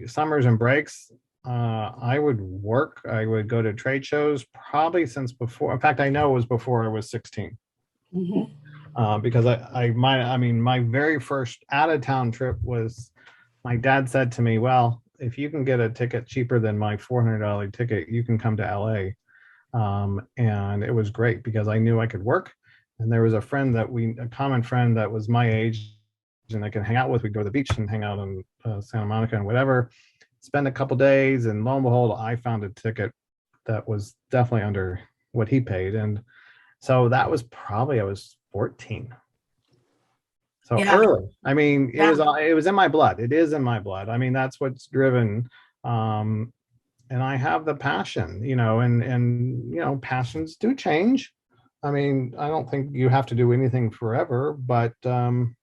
A: summers and breaks, I would work. I would go to trade shows probably since before. In fact, I know it was before I was 16. Because my very first out of town trip was, my dad said to me, well, if you can get a ticket cheaper than my $400 ticket, you can come to LA. And it was great because I knew I could work. And there was a common friend that was my age and I could hang out with. We'd go to the beach and hang out in Santa Monica and whatever, spend a couple days. And lo and behold, I found a ticket that was definitely under what he paid. And so that was probably, I was 14. So early. I mean, it was in my blood. It is in my blood. I mean, that's what's driven. And I have the passion, you know, and you know, passions do change. I mean, I don't think you have to do anything forever, but you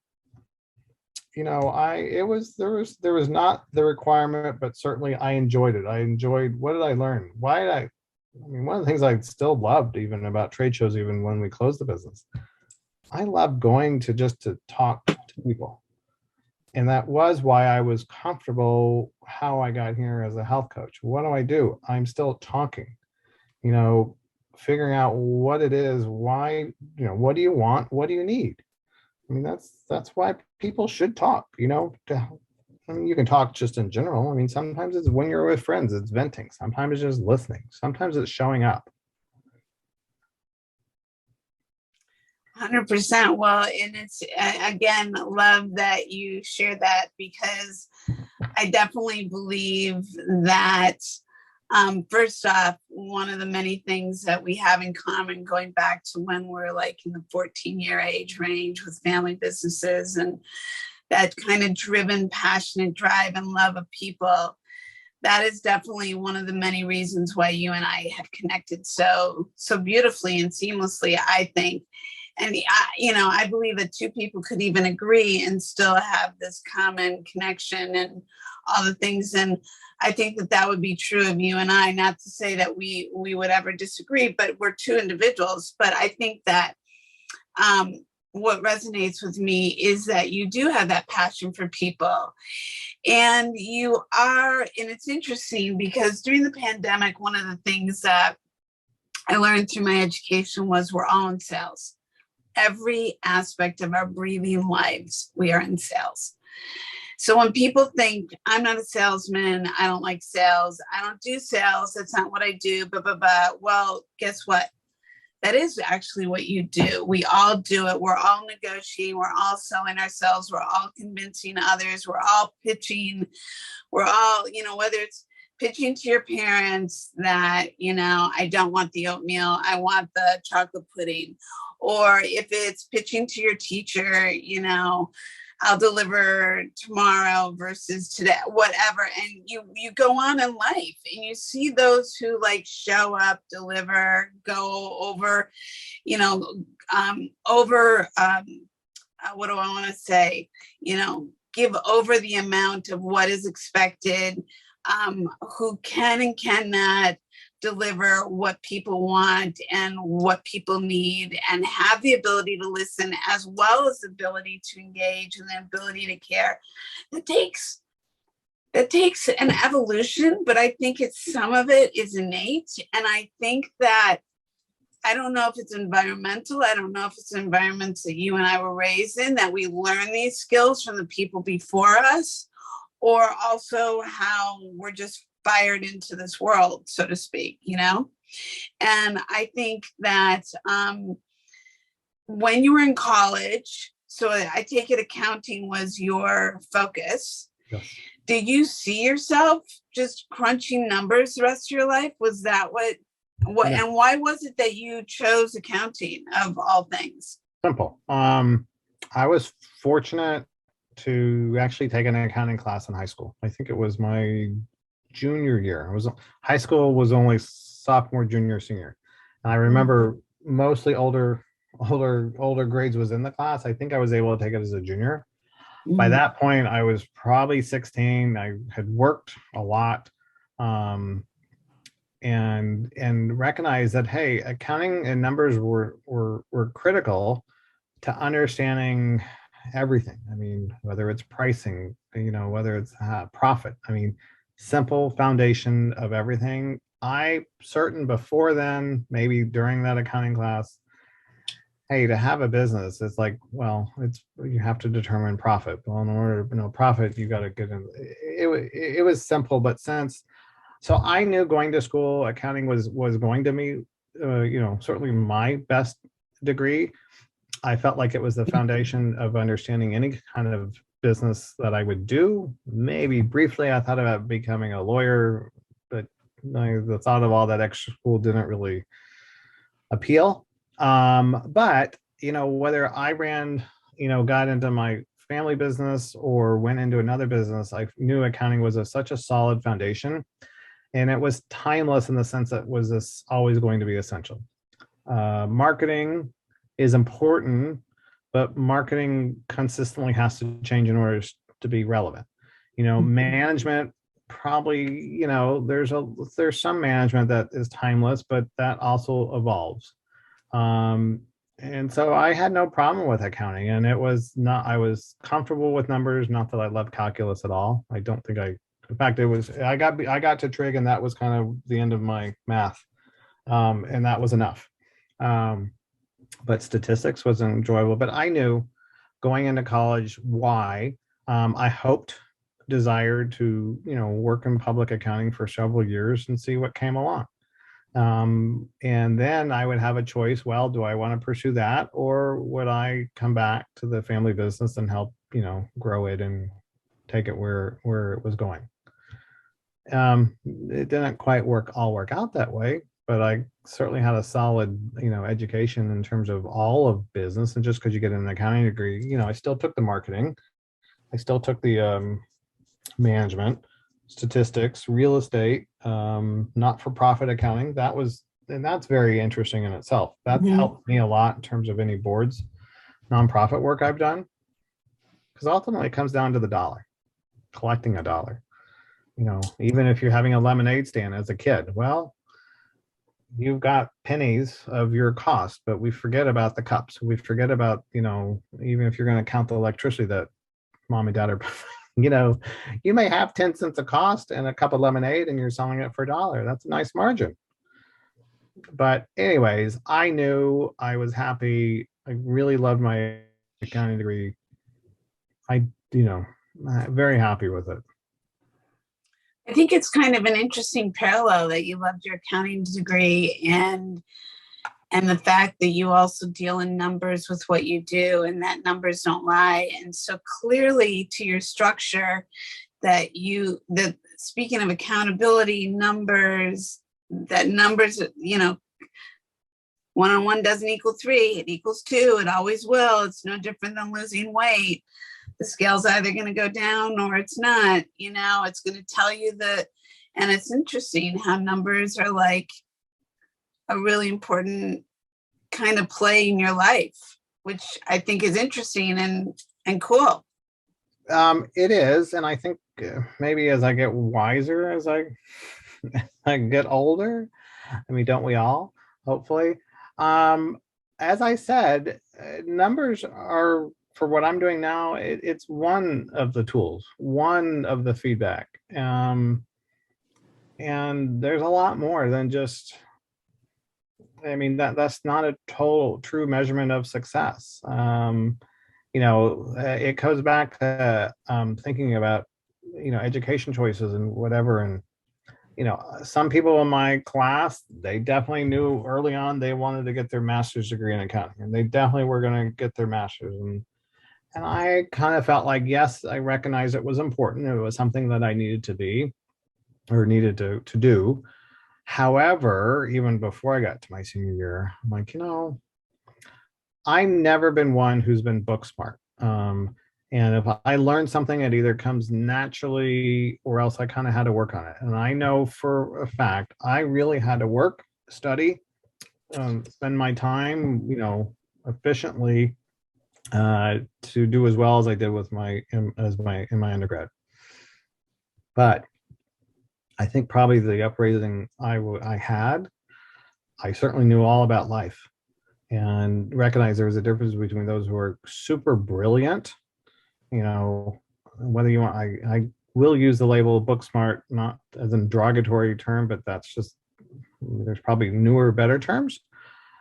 A: know, there was not the requirement, but certainly I enjoyed it. What did I learn? I mean, one of the things I still loved even about trade shows, even when we closed the business, I loved going to talk to people. And that was why I was comfortable how I got here as a health coach. What do I do? I'm still talking, you know, figuring out what it is, why, you know, what do you want? What do you need? I mean, that's why people should talk, you know. I mean, you can talk just in general. I mean, sometimes it's when you're with friends, it's venting. Sometimes it's just listening. Sometimes it's showing up.
C: 100%. Well, and it's, again, love that you share that, because I definitely believe that, first off, one of the many things that we have in common, going back to when we're like in the 14-year age range with family businesses, and that kind of driven, passionate drive and love of people, that is definitely one of the many reasons why you and I have connected so beautifully and seamlessly, I think. And you know, I believe that two people could even agree and still have this common connection and all the things. And I think that would be true of you and I. Not to say that we would ever disagree, but we're two individuals. But I think that what resonates with me is that you do have that passion for people, and you are. And it's interesting because during the pandemic, one of the things that I learned through my education was we're all in sales. Every aspect of our breathing lives, we are in sales. So when people think, I'm not a salesman, I don't like sales, I don't do sales, that's not what I do, well, guess what? That is actually what you do. We all do it. We're all negotiating. We're all selling ourselves. We're all convincing others. We're all pitching. We're all, you know, whether it's pitching to your parents that, you know, I don't want the oatmeal, I want the chocolate pudding. Or if it's pitching to your teacher, you know, I'll deliver tomorrow versus today, whatever. And you go on in life and you see those who like show up, deliver, go over, you know, what do I want to say? You know, give over the amount of what is expected, who can and cannot deliver what people want and what people need, and have the ability to listen as well as the ability to engage and the ability to care. That takes an evolution, but I think some of it is innate. And I think that I don't know if it's environmental. I don't know if it's environments that you and I were raised in, that we learn these skills from the people before us, or also how we're just fired into this world, so to speak, you know? And I think that when you were in college, so I take it accounting was your focus.
A: Yes.
C: Did you see yourself just crunching numbers the rest of your life? Was that what,
A: No.
C: and why was it that you chose accounting of all things?
A: Simple. I was fortunate to actually take an accounting class in high school. I think it was my junior year. High school was only sophomore, junior, senior. And I remember mostly older grades was in the class. I think I was able to take it as a junior. By that point, I was probably 16. I had worked a lot, and recognized that, hey, accounting and numbers were critical to understanding everything. I mean, whether it's pricing, whether it's profit. I mean, simple foundation of everything. I certain before then, maybe during that accounting class, hey, to have a business, it's like, well, you have to determine profit. Well, in order to know profit, you got to get in. It was simple, but so I knew going to school, accounting was going to be, certainly my best degree. I felt like it was the foundation of understanding any kind of business that I would do. Maybe briefly, I thought about becoming a lawyer, but the thought of all that extra school didn't really appeal. But whether I got into my family business or went into another business, I knew accounting was such a solid foundation, and it was timeless in the sense that was always going to be essential. Marketing is important, but marketing consistently has to change in order to be relevant. Management probably, there's some management that is timeless, but that also evolves. And so I had no problem with accounting, and I was comfortable with numbers. Not that I loved calculus at all. I don't think in fact, I got to trig, and that was kind of the end of my math. And that was enough. But statistics was enjoyable, but I knew going into college why. I desired to, work in public accounting for several years and see what came along. And then I would have a choice. Well, do I want to pursue that, or would I come back to the family business and help, grow it and take it where it was going? It didn't quite work out that way, but I certainly had a solid, education in terms of all of business. And just because you get an accounting degree, I still took the marketing, I still took the management, statistics, real estate, not-for-profit accounting. And that's very interesting in itself. That helped me a lot in terms of any boards, nonprofit work I've done, because ultimately it comes down to the dollar, collecting a dollar. Even if you're having a lemonade stand as a kid, well, you've got pennies of your cost, but we forget about the cups. We forget about, even if you're going to count the electricity that mom and dad are you may have 10 cents of cost and a cup of lemonade, and you're selling it for $1. That's a nice margin. But anyways, I knew I was happy. I really loved my accounting degree. Very happy with it.
C: I think it's kind of an interesting parallel that you loved your accounting degree and the fact that you also deal in numbers with what you do, and that numbers don't lie. And so clearly to your structure that speaking of accountability, numbers, one on one doesn't equal 3, it equals 2. It always will. It's no different than losing weight. The scale's either going to go down or it's not. It's going to tell you that. And it's interesting how numbers are like a really important kind of play in your life, which I think is interesting and cool.
A: It is. And I think maybe as I get wiser, as I get older, I mean, don't we all, hopefully? As I said, numbers are, for what I'm doing now, it's one of the tools, one of the feedback. And there's a lot more than just I mean, that's not a total true measurement of success. It goes back to thinking about, education choices and whatever. And, some people in my class, they definitely knew early on they wanted to get their master's degree in accounting, and they definitely were going to get their master's. And I kind of felt like, yes, I recognized it was important. It was something that I needed to be or needed to do. However, even before I got to my senior year, I'm like, I've never been one who's been book smart. And if I learn something, it either comes naturally or else I kind of had to work on it. And I know for a fact, I really had to work, study, spend my time, efficiently to do as well as I did with in my undergrad. But I think probably the upbringing I had, I certainly knew all about life and recognized there was a difference between those who are super brilliant, whether you want, I will use the label book smart, not as a derogatory term, but that's just, there's probably newer, better terms.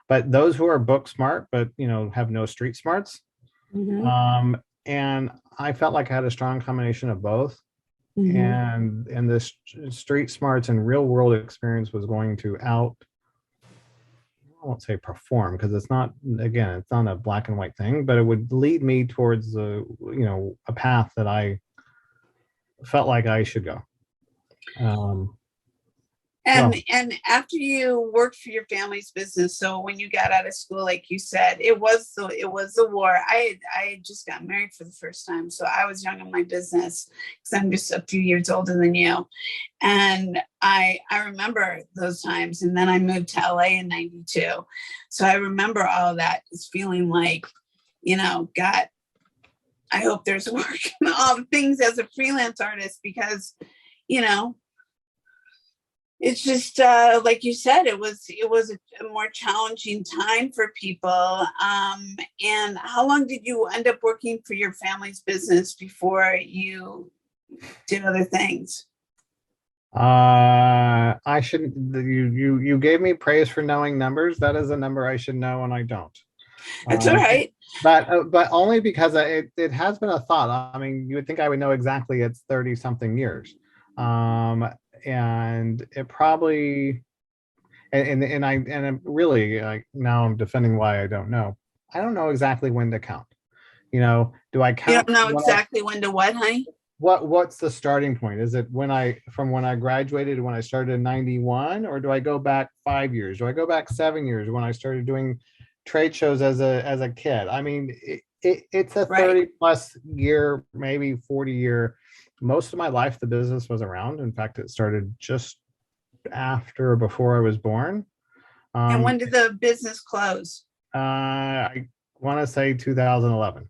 A: But those who are book smart, but, have no street smarts. Mm-hmm. And I felt like I had a strong combination of both. Mm-hmm. And this street smarts and real world experience was going to I won't say perform, because it's not a black and white thing, but it would lead me towards a path that I felt like I should go.
C: And after you worked for your family's business, so when you got out of school, like you said, it was the war. I had just got married for the first time, so I was young in my business because I'm just a few years older than you. And I remember those times. And then I moved to LA in '92, so I remember all of that, just feeling like, God, I hope there's work and all the things as a freelance artist, because it's just like you said, it was a more challenging time for people. And how long did you end up working for your family's business before you did other things?
A: I shouldn't. You gave me praise for knowing numbers. That is a number I should know, and I don't.
C: That's all right.
A: But only because it has been a thought. I mean, you would think I would know exactly. It's 30 something years. And it probably, and I'm really, like, now I'm defending why I don't know. I don't know exactly when to count. Do I count?
C: You don't know exactly when to what, honey?
A: What's the starting point? Is it from when I graduated, when I started in '91, or do I go back 5 years? Do I go back 7 years when I started doing trade shows as a kid? I mean, it's a 30 plus year, maybe 40 year. Most of my life, the business was around. In fact, it started just after or before I was born.
C: And when did the business close?
A: I want to say 2011,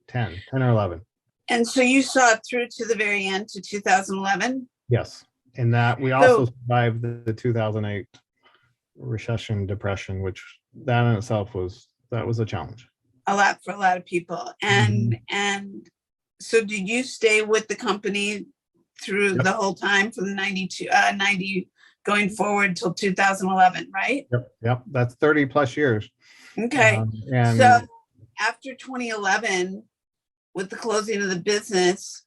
A: 10 or 11.
C: And so you saw it through to the very end, to 2011?
A: Yes. And that we also survived the 2008 recession, depression, which that in itself was a challenge.
C: A lot for a lot of people. And so did you stay with the company through the whole time from 90 going forward till 2011, right?
A: Yep. That's 30 plus years.
C: Okay. And so after 2011, with the closing of the business,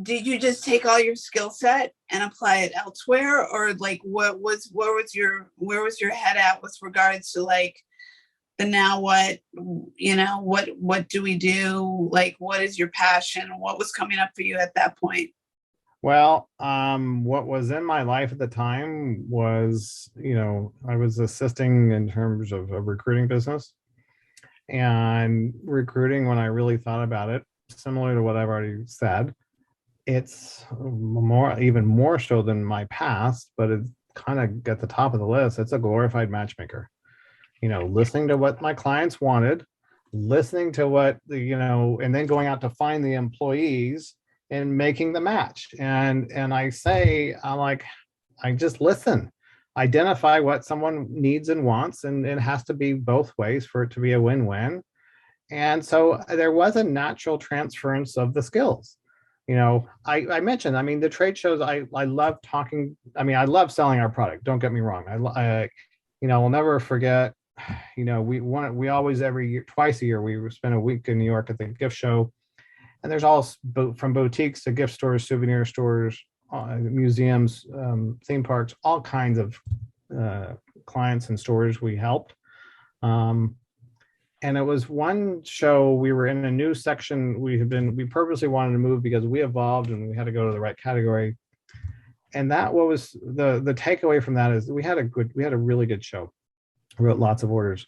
C: did you just take all your skill set and apply it elsewhere, or like where was your head at with regards to like the now what, what do we do? Like, what is your passion? What was coming up for you at that point?
A: Well, what was in my life at the time was, I was assisting in terms of a recruiting business. And recruiting, when I really thought about it, similar to what I've already said, it's even more so than my past, but it's kind of at the top of the list. It's a glorified matchmaker. Listening to what my clients wanted, listening to what, and then going out to find the employees and making the match. And I just listen, identify what someone needs and wants, and it has to be both ways for it to be a win-win. And so there was a natural transference of the skills. I mentioned, the trade shows, I love talking. I love selling our product. Don't get me wrong. We'll never forget, we always, every year, twice a year, we spend a week in New York at the gift show. And there's all from boutiques to gift stores, souvenir stores, museums, theme parks, all kinds of clients and stores we helped. And it was one show, we were in a new section. We purposely wanted to move because we evolved and we had to go to the right category. And that was the takeaway from that is we had a really good show. We wrote lots of orders.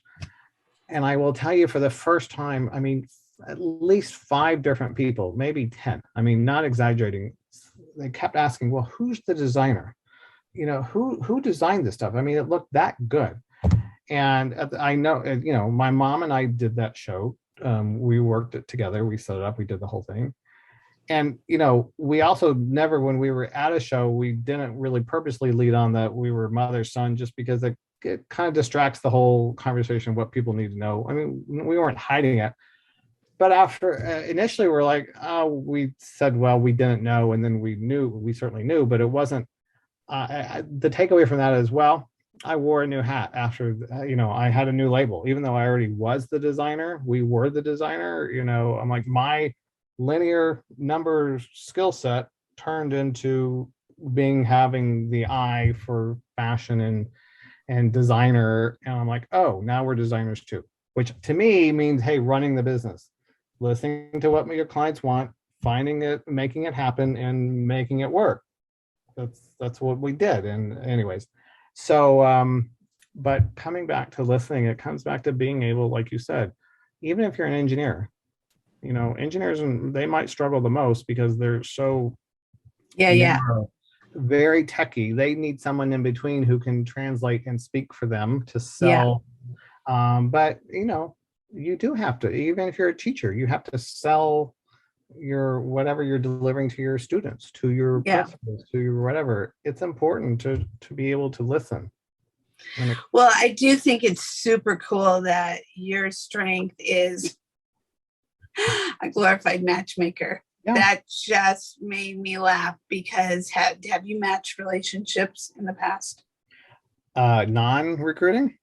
A: And I will tell you, for the first time, at least 5 different people, maybe 10, not exaggerating, they kept asking, well, who's the designer? Who designed this stuff? It looked that good. And I know, my mom and I did that show. We worked it together. We set it up. We did the whole thing. And, we also never, when we were at a show, we didn't really purposely lead on that we were mother, son, just because it kind of distracts the whole conversation, what people need to know. We weren't hiding it. But after initially we're like, oh, we said, well, we didn't know. And then we certainly knew, but it wasn't, the takeaway from that is, well, I wore a new hat after, I had a new label, even though I already was the designer. We were the designer, I'm like, my linear numbers skill set turned into having the eye for fashion and designer. And I'm like, oh, now we're designers too, which to me means, hey, running the business, listening to what your clients want, finding it, making it happen, and making it work. That's what we did. And anyways, so, but coming back to listening, it comes back to being able, like you said, even if you're an engineer, engineers, they might struggle the most because they're so very techy. They need someone in between who can translate and speak for them to sell. But you do have to, even if you're a teacher, you have to sell whatever you're delivering to your students, to your principals, to your whatever. It's important to be able to listen.
C: Well, I do think it's super cool that your strength is a glorified matchmaker. Yeah. That just made me laugh because have you matched relationships in the past?
A: Non-recruiting,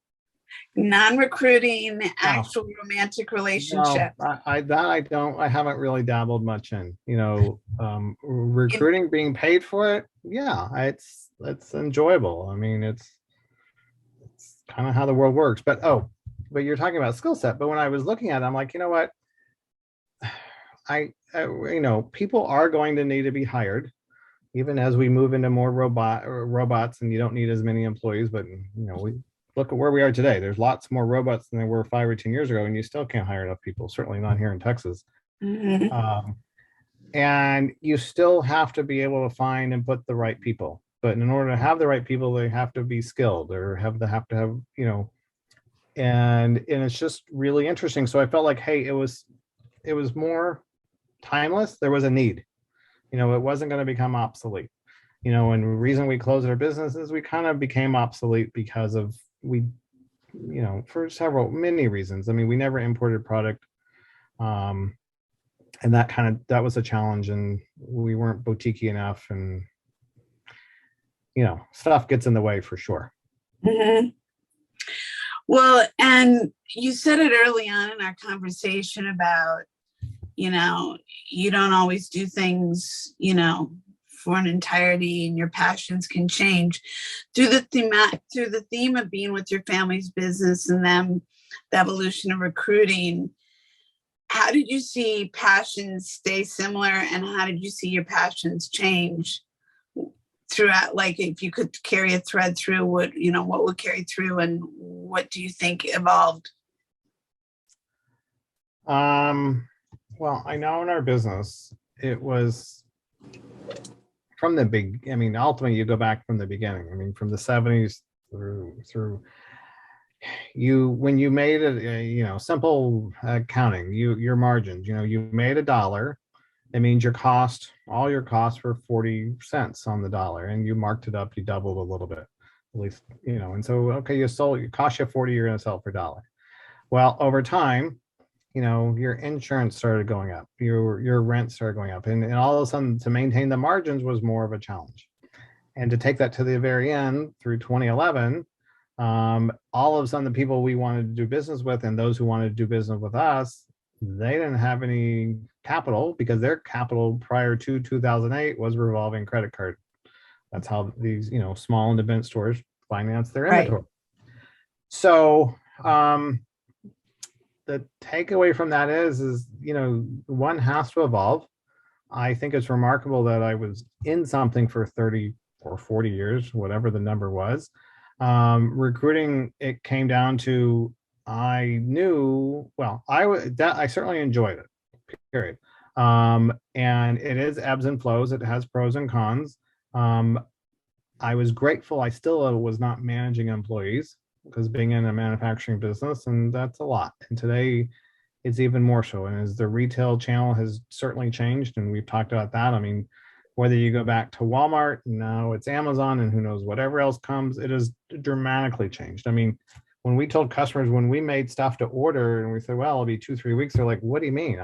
C: actual romantic relationship.
A: No, I haven't really dabbled much in, recruiting, being paid for it. Yeah, it's enjoyable. It's kind of how the world works. But you're talking about skill set. But when I was looking at it, I'm like, you know what? People are going to need to be hired, even as we move into more robots, and you don't need as many employees. But we look at where we are today. There's lots more robots than there were 5 or 10 years ago, and you still can't hire enough people. Certainly not here in Texas. Mm-hmm. And you still have to be able to find and put the right people. But in order to have the right people, they have to be skilled or have to have, and it's just really interesting. So I felt like, hey, it was more timeless. There was a need, it wasn't going to become obsolete, and the reason we closed our businesses, we kind of became obsolete because of for many reasons. We never imported product. And that was a challenge, and we weren't boutique enough, and stuff gets in the way for sure.
C: Mm-hmm. Well, and you said it early on in our conversation about, you don't always do things, for an entirety, and your passions can change through the theme of being with your family's business and then the evolution of recruiting. How did you see passions stay similar, and how did you see your passions change throughout? Like, if you could carry a thread through, what would carry through, and what do you think evolved?
A: Well, I know in our business, it was from the big, ultimately you go back from the beginning. From the 70s through when you made it, simple accounting, your margins, you made $1. It means all your costs were 40 cents on the dollar, and you marked it up, you doubled a little bit, at least, and so, okay, it cost you 40, you're going to sell it for $1. Well, over time, your insurance started going up, your rent started going up, and all of a sudden to maintain the margins was more of a challenge. And to take that to the very end through 2011, all of a sudden the people we wanted to do business with and those who wanted to do business with us, they didn't have any capital because their capital prior to 2008 was revolving credit card. That's how these, small independent stores finance their inventory. Right. So the takeaway from that is, one has to evolve. I think it's remarkable that I was in something for 30 or 40 years, whatever the number was. Recruiting, it came down to, I certainly enjoyed it, period. And it is ebbs and flows. It has pros and cons. I was grateful. I still was not managing employees because being in a manufacturing business, and that's a lot. And today it's even more so. And as the retail channel has certainly changed, and we've talked about that. I mean, whether you go back to Walmart, now it's Amazon, and who knows whatever else comes, it has dramatically changed. I mean, when we told customers, when we made stuff to order and we said, well, it'll be 2-3 weeks, they're like, what do you mean?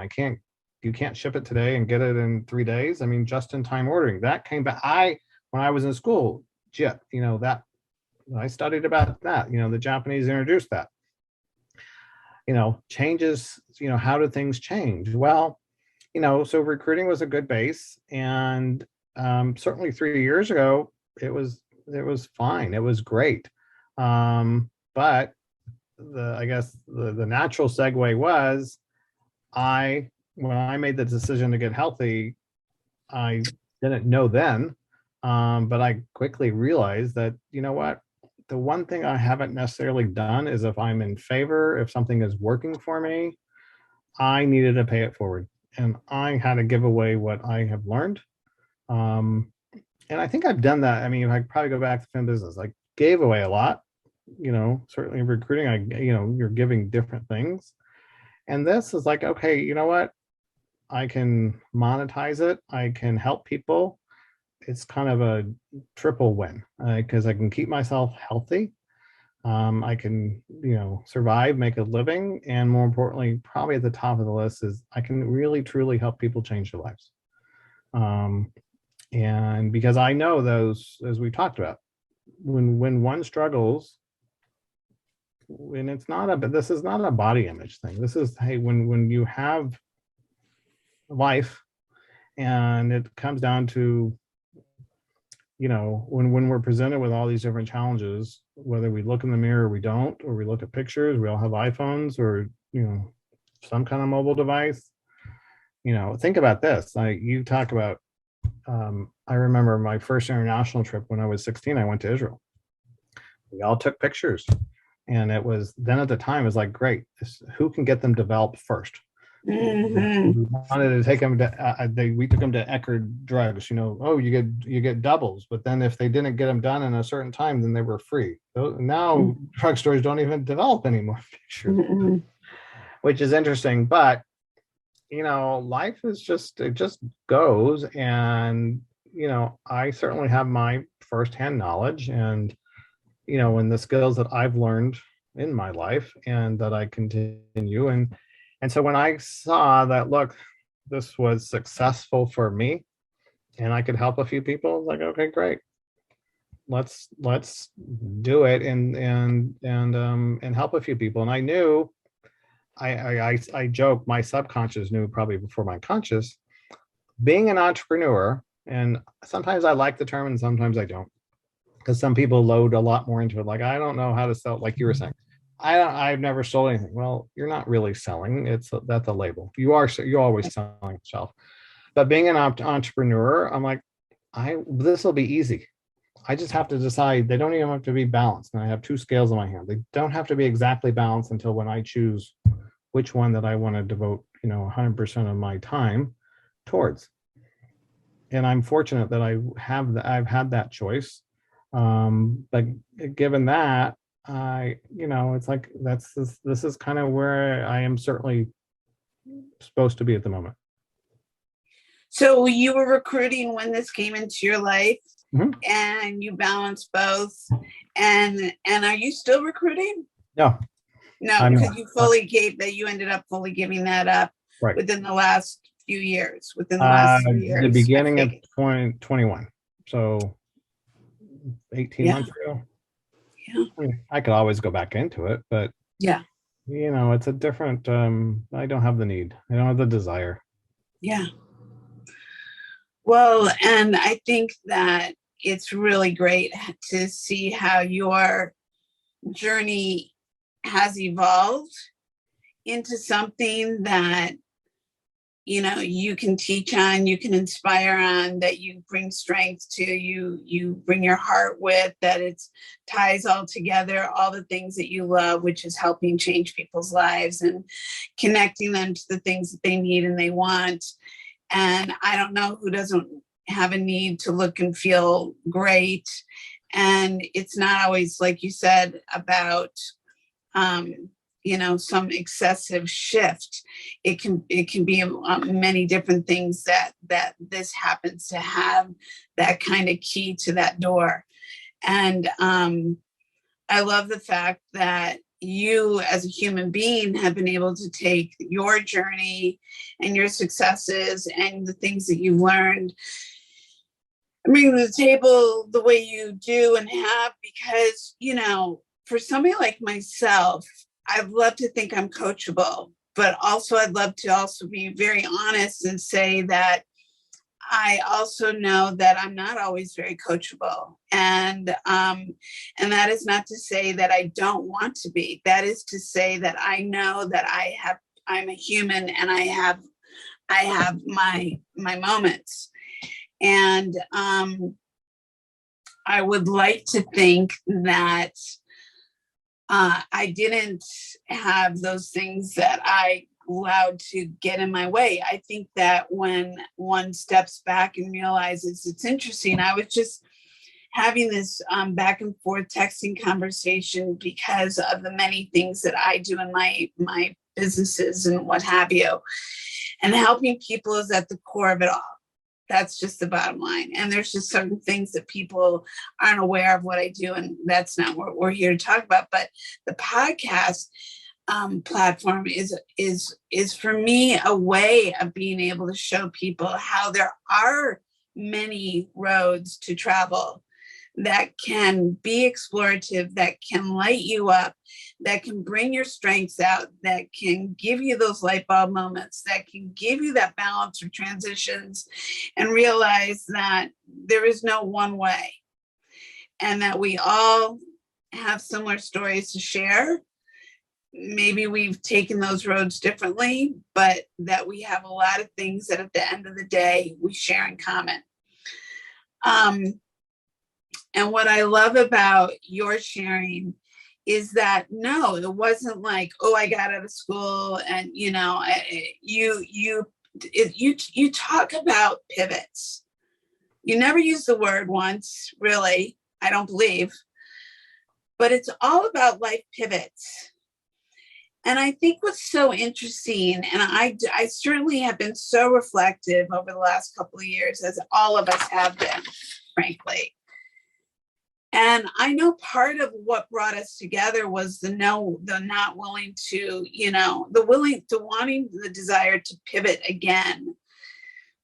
A: You can't ship it today and get it in 3 days? I mean, just in time ordering. That came back. When I was in school, JIT, that I studied about that, the Japanese introduced that. Changes, how do things change? Well, so recruiting was a good base, and certainly 3 years ago, it was fine. It was great. But I guess the natural segue was, when I made the decision to get healthy, I didn't know then, but I quickly realized that, what? The one thing I haven't necessarily done is if I'm in favor, if something is working for me, I needed to pay it forward. And I had to give away what I have learned. And I think I've done that. I mean, I probably go back to film business. I gave away a lot, certainly recruiting, you're giving different things. And this is like, okay, you know what? I can monetize it. I can help people. It's kind of a triple win because I can keep myself healthy. I can, survive, make a living. And more importantly, probably at the top of the list is I can really, truly help people change their lives. And because I know those, as we talked about, when one struggles, and this is not a body image thing. This is, hey, when you have life and it comes down to, when we're presented with all these different challenges, whether we look in the mirror or we don't, or we look at pictures, we all have iPhones or, some kind of mobile device, think about this. You talk about, I remember my first international trip when I was 16, I went to Israel. We all took pictures, and it was, then at the time, it was like, great, who can get them developed first? Mm-hmm. We wanted to take them to, we took them to Eckerd Drugs, you get doubles, but then if they didn't get them done in a certain time, then they were free. So now drugstores don't even develop any more pictures, which is interesting. But, life is it just goes. And, I certainly have my firsthand knowledge and, and the skills that I've learned in my life and that I continue. And so when I saw that, look, this was successful for me and I could help a few people, I was like, okay, great. Let's do it and help a few people. And I knew, I joke, my subconscious knew probably before my conscious, being an entrepreneur, and sometimes I like the term and sometimes I don't, because some people load a lot more into it. Like, I don't know how to sell, like you were saying. I've never sold anything. Well, you're not really selling. That's a label. You're always selling yourself. But being an entrepreneur, I'm like, this will be easy. I just have to decide. They don't even have to be balanced. And I have 2 scales in my hand. They don't have to be exactly balanced until when I choose which one that I want to devote, 100% of my time towards. And I'm fortunate that I've had that choice. But given that, it's like this is kind of where I am certainly supposed to be at the moment.
C: So you were recruiting when this came into your life, and you balance both. And are you still recruiting?
A: No.
C: No,
A: I'm
C: because
A: not.
C: you ended up fully giving that up
A: Right.
C: within the last few years, within the last 3 years.
A: The beginning
C: I
A: of
C: think.
A: 2021. So 18
C: Yeah.
A: months ago.
C: Yeah.
A: I mean, I could always go back into it, but
C: Yeah.
A: it's a different, I don't have the need. I don't have the desire.
C: Yeah. Well, and I think that it's really great to see how your journey has evolved into something that you can teach on, you can inspire on, that you bring strength to, you bring your heart with, that it's ties all together, all the things that you love, which is helping change people's lives and connecting them to the things that they need and they want. And I don't know who doesn't have a need to look and feel great. And it's not always, like you said, about some excessive shift. It can be many different things that this happens to have that kind of key to that door. And I love the fact that you as a human being have been able to take your journey and your successes and the things that you've learned, bring to the table the way you do and have, because for somebody like myself, I'd love to think I'm coachable, but also I'd love to also be very honest and say that I also know that I'm not always very coachable. And that is not to say that I don't want to be. That is to say that I know that I'm a human and I have my moments. And I would like to think that I didn't have those things that I allowed to get in my way. I think that when one steps back and realizes, it's interesting. I was just having this back and forth texting conversation because of the many things that I do in my businesses and what have you. And helping people is at the core of it all. That's just the bottom line. And there's just certain things that people aren't aware of what I do. And that's not what we're here to talk about. But the podcast platform is for me a way of being able to show people how there are many roads to travel that can be explorative, that can light you up, that can bring your strengths out, that can give you those light bulb moments, that can give you that balance or transitions, and realize that there is no one way and that we all have similar stories to share. Maybe we've taken those roads differently, but that we have a lot of things that at the end of the day, we share in common. And what I love about your sharing is that, no, it wasn't like, oh, I got out of school and, you talk about pivots. You never use the word once, really, I don't believe, but it's all about life pivots. And I think what's so interesting, and I certainly have been so reflective over the last couple of years, as all of us have been, frankly. And I know part of what brought us together was the not willing to, wanting the desire to pivot again,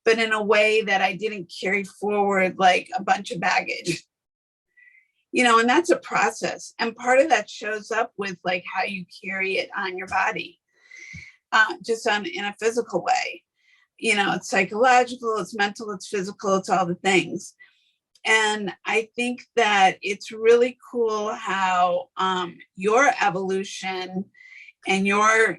C: but in a way that I didn't carry forward like a bunch of baggage. And that's a process. And part of that shows up with like how you carry it on your body, just in a physical way. It's psychological, it's mental, it's physical, it's all the things. And I think that it's really cool how your evolution and your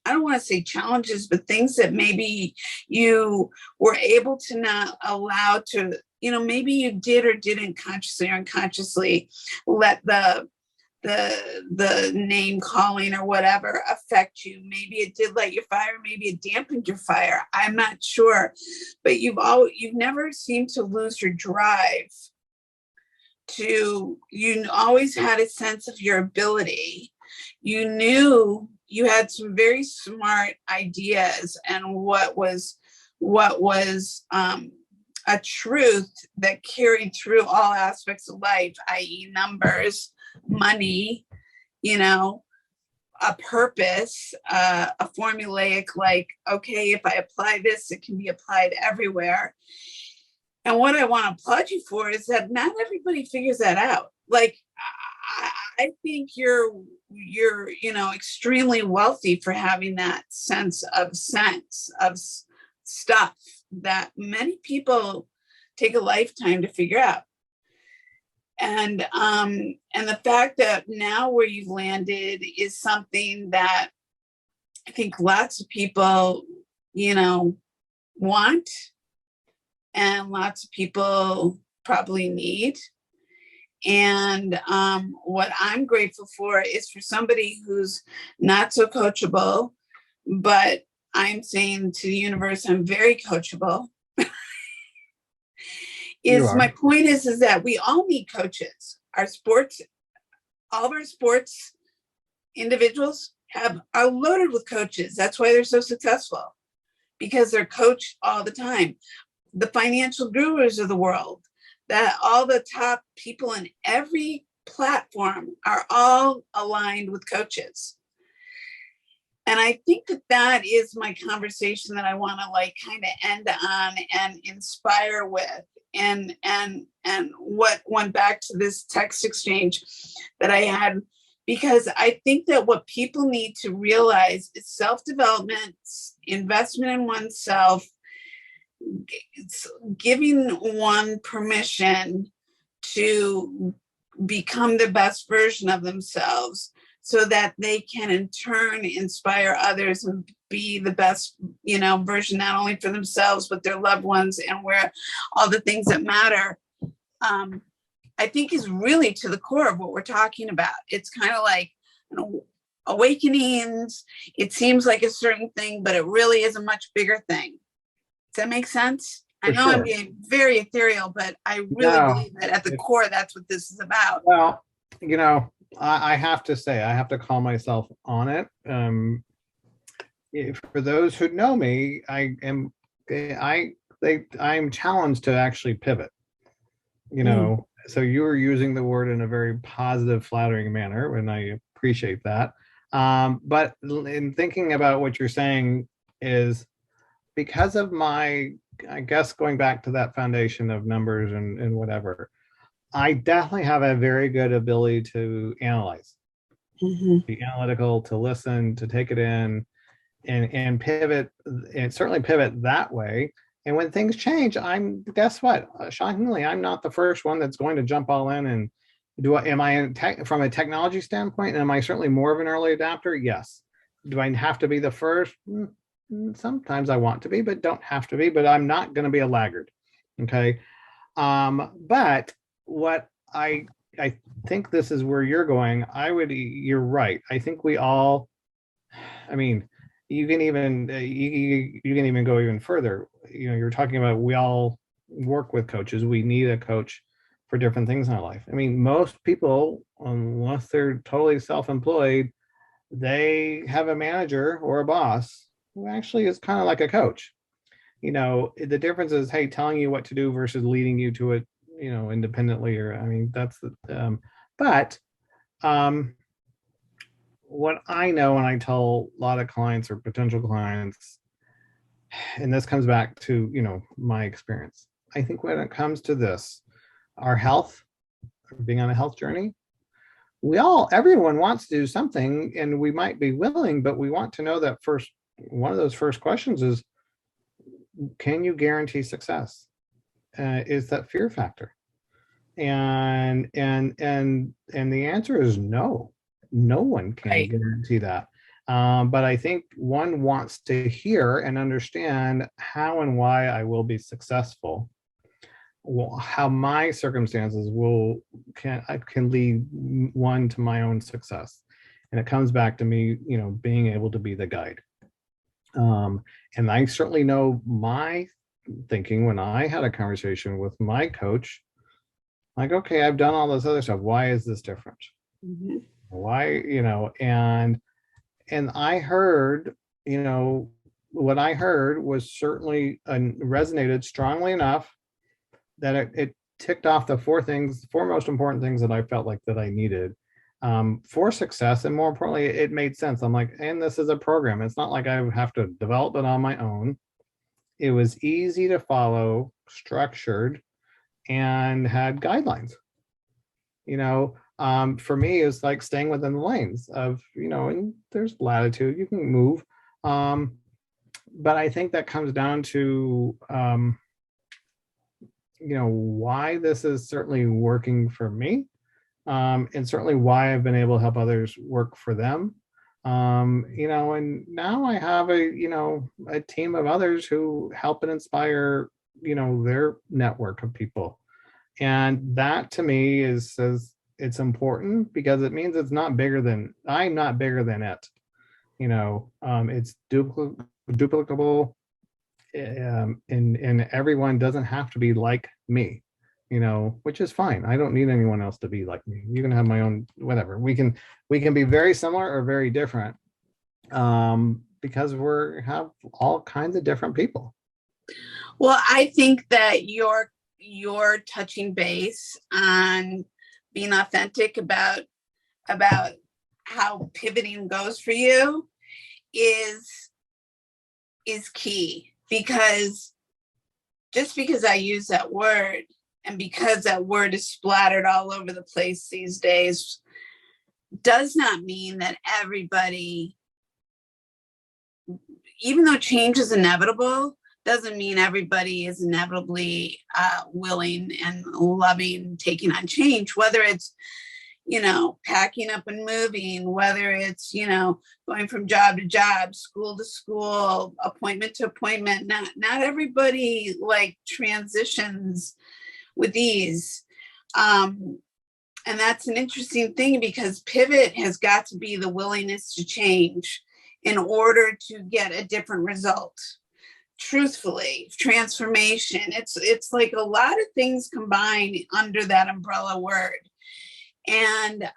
C: I don't want to say challenges, but things that maybe you were able to not allow to, maybe you did or didn't consciously or unconsciously let the name calling or whatever affect you. Maybe it did light your fire, maybe it dampened your fire. I'm not sure, but you've never seemed to lose your drive you always had a sense of your ability. You knew you had some very smart ideas and what was a truth that carried through all aspects of life, i.e. numbers, money, you know, a purpose, a formulaic, like, okay, if I apply this, it can be applied everywhere. And what I want to applaud you for is that not everybody figures that out. Like, I think you're, extremely wealthy for having that sense of stuff that many people take a lifetime to figure out. And the fact that now where you've landed is something that I think lots of people, want, and lots of people probably need. And what I'm grateful for is for somebody who's not so coachable, but I'm saying to the universe, I'm very coachable. My point is that we all need coaches. All of our sports individuals are loaded with coaches. That's why they're so successful, because they're coached all the time. The financial gurus of the world, that all the top people in every platform are all aligned with coaches. And I think that is my conversation that I want to kind of end on and inspire with. And what went back to this text exchange that I had, because I think that what people need to realize is self-development, investment in oneself, giving one permission to become the best version of themselves, so that they can in turn inspire others and be the best, version, not only for themselves, but their loved ones, and where all the things that matter, I think is really to the core of what we're talking about. It's kind of like awakenings. It seems like a certain thing, but it really is a much bigger thing. Does that make sense? I know I'm being very ethereal, but I really believe that at the core, that's what this is about.
A: Well, I have to say, I have to call myself on it. For those who know me, I'm challenged to actually pivot. So you were using the word in a very positive, flattering manner, and I appreciate that. But in thinking about what you're saying is, because of my, I guess, going back to that foundation of numbers and whatever, I definitely have a very good ability to analyze, be analytical, to listen, to take it in, and pivot, and certainly pivot that way. And when things change, guess what? Shockingly, I'm not the first one that's going to jump all in. And from a technology standpoint, am I certainly more of an early adapter? Yes. Do I have to be the first? Sometimes I want to be, but don't have to be. But I'm not going to be a laggard. Okay. But what I think this is where you're going. You're right. I think we all, you can even go even further. You're talking about, we all work with coaches. We need a coach for different things in our life. Most people, unless they're totally self-employed, they have a manager or a boss who actually is kind of like a coach. The difference is, hey, telling you what to do versus leading you to it, independently, or that's the what I know, and I tell a lot of clients or potential clients, and this comes back to my experience. I think when it comes to this, our health, being on a health journey, everyone wants to do something, and we might be willing, but we want to know that first. One of those first questions is, can you guarantee success? Is that fear factor? And the answer is no. No one can guarantee that. But I think one wants to hear and understand how and why I will be successful, how my circumstances can lead one to my own success. And it comes back to me, being able to be the guide. And I certainly know my thinking when I had a conversation with my coach, like, okay, I've done all this other stuff. Why is this different? Why, and I heard, what I heard was certainly resonated strongly enough that it ticked off the four most important things that I felt like that I needed. for success. And more importantly, it made sense. I'm like, and this is a program. It's not like I have to develop it on my own. It was easy to follow, structured, and had guidelines. For me, it's like staying within the lanes of, and there's latitude, you can move. But I think that comes down to, why this is certainly working for me, and certainly why I've been able to help others work for them. And now I have a team of others who help and inspire, their network of people. And that to me says it's important because it means I'm not bigger than it. It's duplicable, and everyone doesn't have to be like me, which is fine. I don't need anyone else to be like me. You can have my own, whatever. We can be very similar or very different, because we have all kinds of different people.
C: Well, I think that you're touching base on being authentic about how pivoting goes for you is key, because just because I use that word, and because that word is splattered all over the place these days, does not mean that everybody, even though change is inevitable, doesn't mean everybody is inevitably willing and loving taking on change, whether it's, packing up and moving, whether it's, going from job to job, school to school, appointment to appointment. Not everybody like transitions with ease. And that's an interesting thing, because pivot has got to be the willingness to change in order to get a different result. Truthfully, transformation, it's like a lot of things combined under that umbrella word. And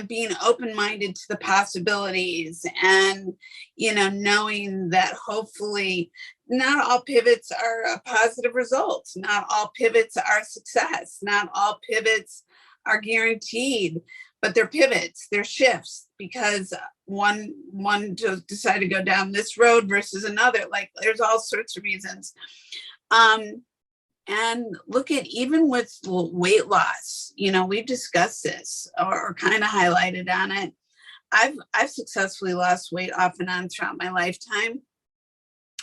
C: being open-minded to the possibilities, and knowing that hopefully not all pivots are a positive result, not all pivots are success, not all pivots are guaranteed, but they're pivots, they're shifts, because one just decided to go down this road versus another. Like, there's all sorts of reasons. And look at, even with weight loss, we've discussed this or kind of highlighted on it. I've successfully lost weight off and on throughout my lifetime,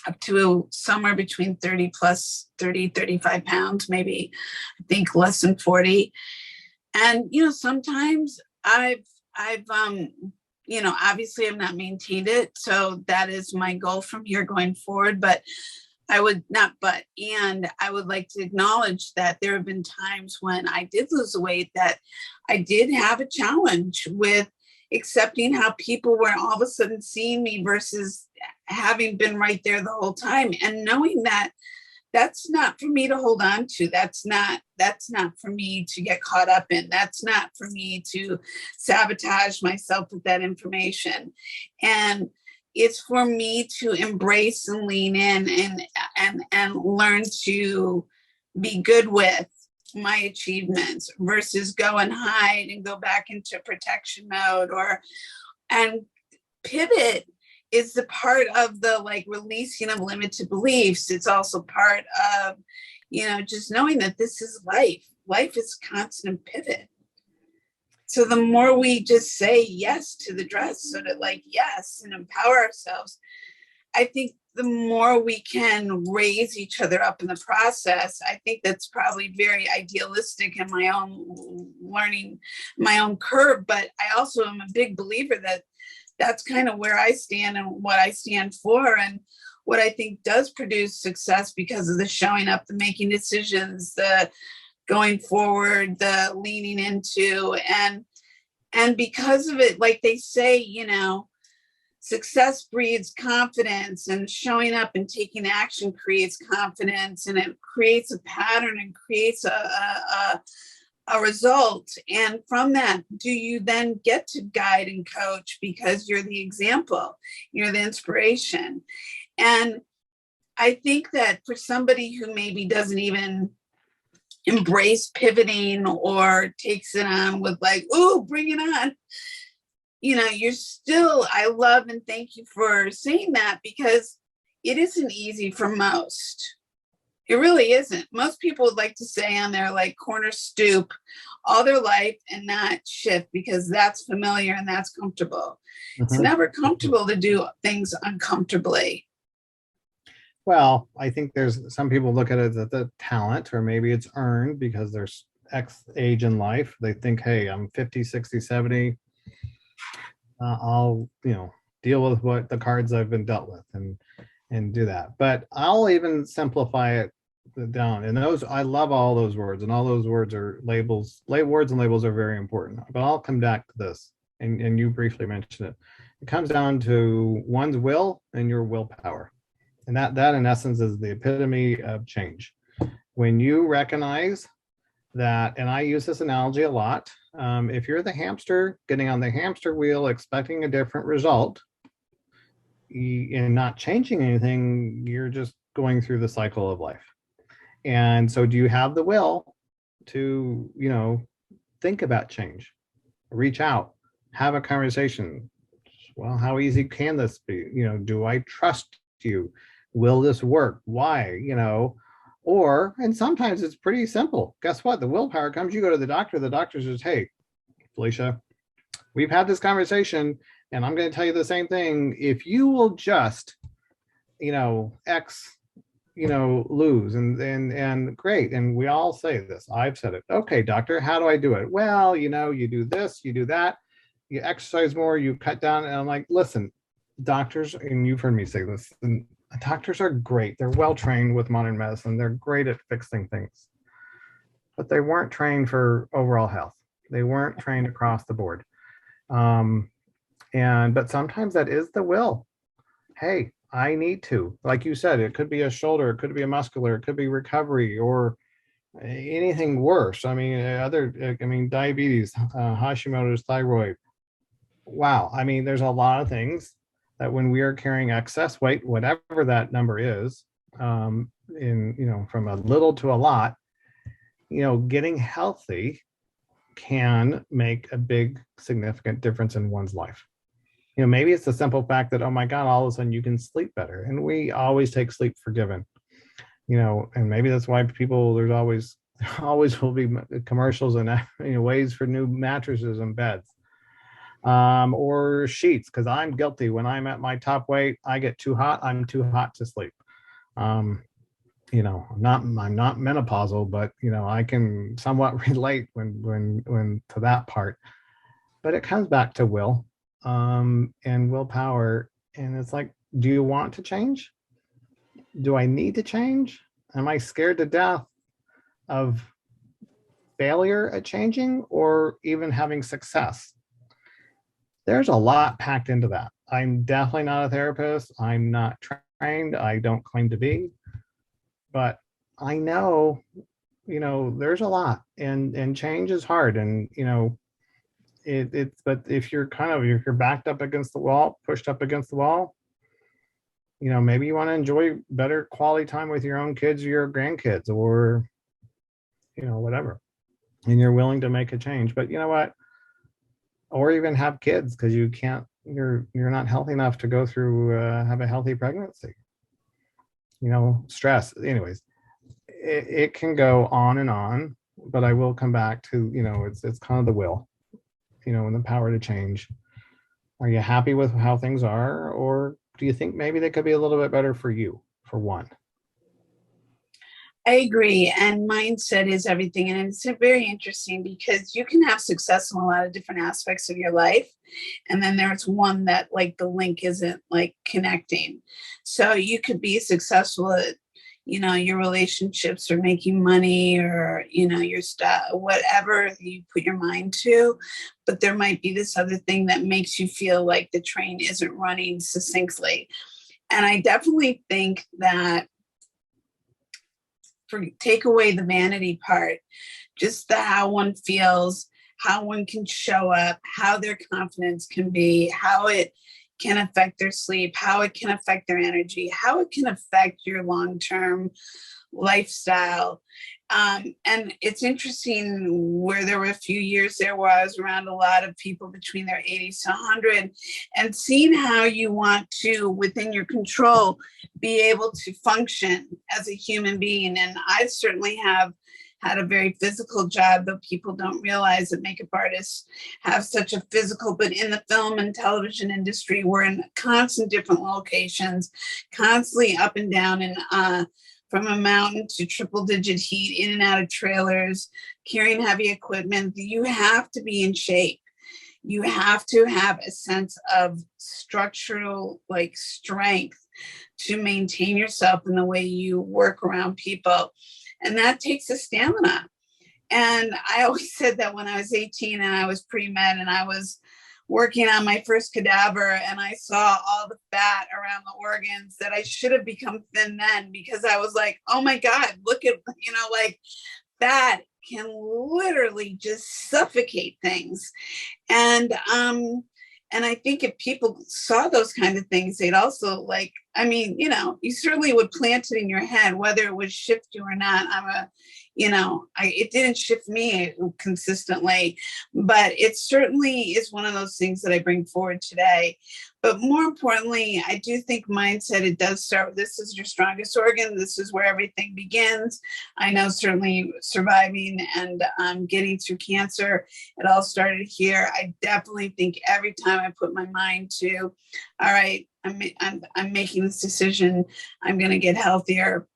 C: up to somewhere between 35 pounds, maybe I think less than 40. And, sometimes I've obviously I've not maintained it. So that is my goal from here going forward. But I would like to acknowledge that there have been times when I did lose the weight that I did have a challenge with accepting how people were all of a sudden seeing me versus having been right there the whole time, and knowing that that's not for me to hold on to. That's not for me to get caught up in. That's not for me to sabotage myself with that information. And it's for me to embrace and lean in and learn to be good with my achievements versus go and hide and go back into protection mode, and pivot is the part of the releasing of limited beliefs. It's also part of, just knowing that this is life. Life is constant pivot. So the more we just say yes to the dress, so that yes, and empower ourselves, I think the more we can raise each other up in the process. I think that's probably very idealistic in my own learning, my own curve. But I also am a big believer that that's kind of where I stand and what I stand for, and what I think does produce success, because of the showing up, the making decisions, the going forward, the leaning into, and because of it, like they say, success breeds confidence, and showing up and taking action creates confidence, and it creates a pattern and creates a result. And from that, do you then get to guide and coach, because you're the example, you're the inspiration. And I think that for somebody who maybe doesn't even embrace pivoting or takes it on with like, "Ooh, bring it on." You're still, I love and thank you for saying that, because it isn't easy for most. It really isn't. Most people would like to stay on their like corner stoop all their life and not shift because that's familiar and that's comfortable. It's never comfortable to do things uncomfortably.
A: Well, I think there's some people look at it as the talent, or maybe it's earned because there's X age in life. They think, hey, I'm 50, 60, 70. I'll, deal with what the cards I've been dealt with and do that. But I'll even simplify it down. And those, I love all those words, and all those words are labels. Words and labels are very important. But I'll come back to this, and you briefly mentioned it. It comes down to one's will and your willpower. And that in essence is the epitome of change. When you recognize that, and I use this analogy a lot, if you're the hamster getting on the hamster wheel expecting a different result and not changing anything, you're just going through the cycle of life. And so do you have the will to, think about change, reach out, have a conversation? Well, how easy can this be? Do I trust you? Will this work? Why? And sometimes it's pretty simple. Guess what? The willpower comes, you go to the doctor says, hey, Felicia, we've had this conversation and I'm going to tell you the same thing. If you will just, X, lose and great. And we all say this. I've said it. Okay, doctor, how do I do it? Well, you do this, you do that, you exercise more, you cut down. And I'm like, listen, doctors, and you've heard me say this, and doctors are great. They're well trained with modern medicine. They're great at fixing things, but they weren't trained for overall health. They weren't trained across the board. But sometimes that is the will. Hey, I need to, like you said, it could be a shoulder, it could be a muscular, it could be recovery, or anything worse. Diabetes, Hashimoto's, thyroid. Wow. There's a lot of things that when we are carrying excess weight, whatever that number is, from a little to a lot, getting healthy can make a big, significant difference in one's life. Maybe it's the simple fact that, oh my God, all of a sudden you can sleep better. And we always take sleep for given, and maybe that's why there's always will be commercials and ways for new mattresses and beds. Or sheets, because I'm guilty. When I'm at my top weight, I get too hot. I'm too hot to sleep. I'm not menopausal, but I can somewhat relate when to that part. But it comes back to will, and willpower. And it's like, do you want to change? Do I need to change? Am I scared to death of failure at changing, or even having success? There's a lot packed into that. I'm definitely not a therapist. I'm not trained. I don't claim to be, but I know, there's a lot, and change is hard. And, but if you're if you're backed up against the wall, pushed up against the wall, maybe you want to enjoy better quality time with your own kids or your grandkids, or, whatever, and you're willing to make a change. But you know what? Or even have kids, because you're not healthy enough to go through, have a healthy pregnancy, stress. Anyways, it can go on and on, but I will come back to, it's kind of the will, and the power to change. Are you happy with how things are, or do you think maybe they could be a little bit better for you, for one?
C: I agree. And mindset is everything. And it's very interesting because you can have success in a lot of different aspects of your life. And then there's one that like the link isn't like connecting. So you could be successful at, your relationships or making money or, your stuff, whatever you put your mind to. But there might be this other thing that makes you feel like the train isn't running succinctly. And I definitely think that take away the vanity part, just how one feels, how one can show up, how their confidence can be, how it can affect their sleep, how it can affect their energy, how it can affect your long-term lifestyle. And it's interesting where there were a few years there where I was around a lot of people between their 80s to 100 and seeing how you want to, within your control, be able to function as a human being. And I certainly have had a very physical job, though people don't realize that makeup artists have such a physical, but in the film and television industry, we're in constant different locations, constantly up and down and from a mountain to triple digit heat, in and out of trailers, carrying heavy equipment. You have to be in shape. You have to have a sense of structural like strength to maintain yourself in the way you work around people. And that takes a stamina. And I always said that when I was 18 and I was pre-med and I was working on my first cadaver and I saw all the fat around the organs that I should have become thin then, because I was like, oh my God, look at, like fat can literally just suffocate things. And I think if people saw those kind of things, they'd also you certainly would plant it in your head, whether it would shift you or not. It didn't shift me consistently, but it certainly is one of those things that I bring forward today. But more importantly, I do think mindset, it does start, this is your strongest organ. This is where everything begins. I know certainly surviving and getting through cancer, it all started here. I definitely think every time I put my mind to, all right, I'm making this decision, I'm going to get healthier.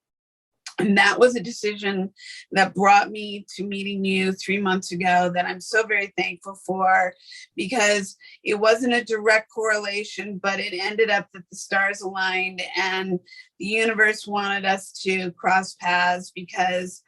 C: And that was a decision that brought me to meeting you 3 months ago that I'm so very thankful for, because it wasn't a direct correlation, but it ended up that the stars aligned and the universe wanted us to cross paths, because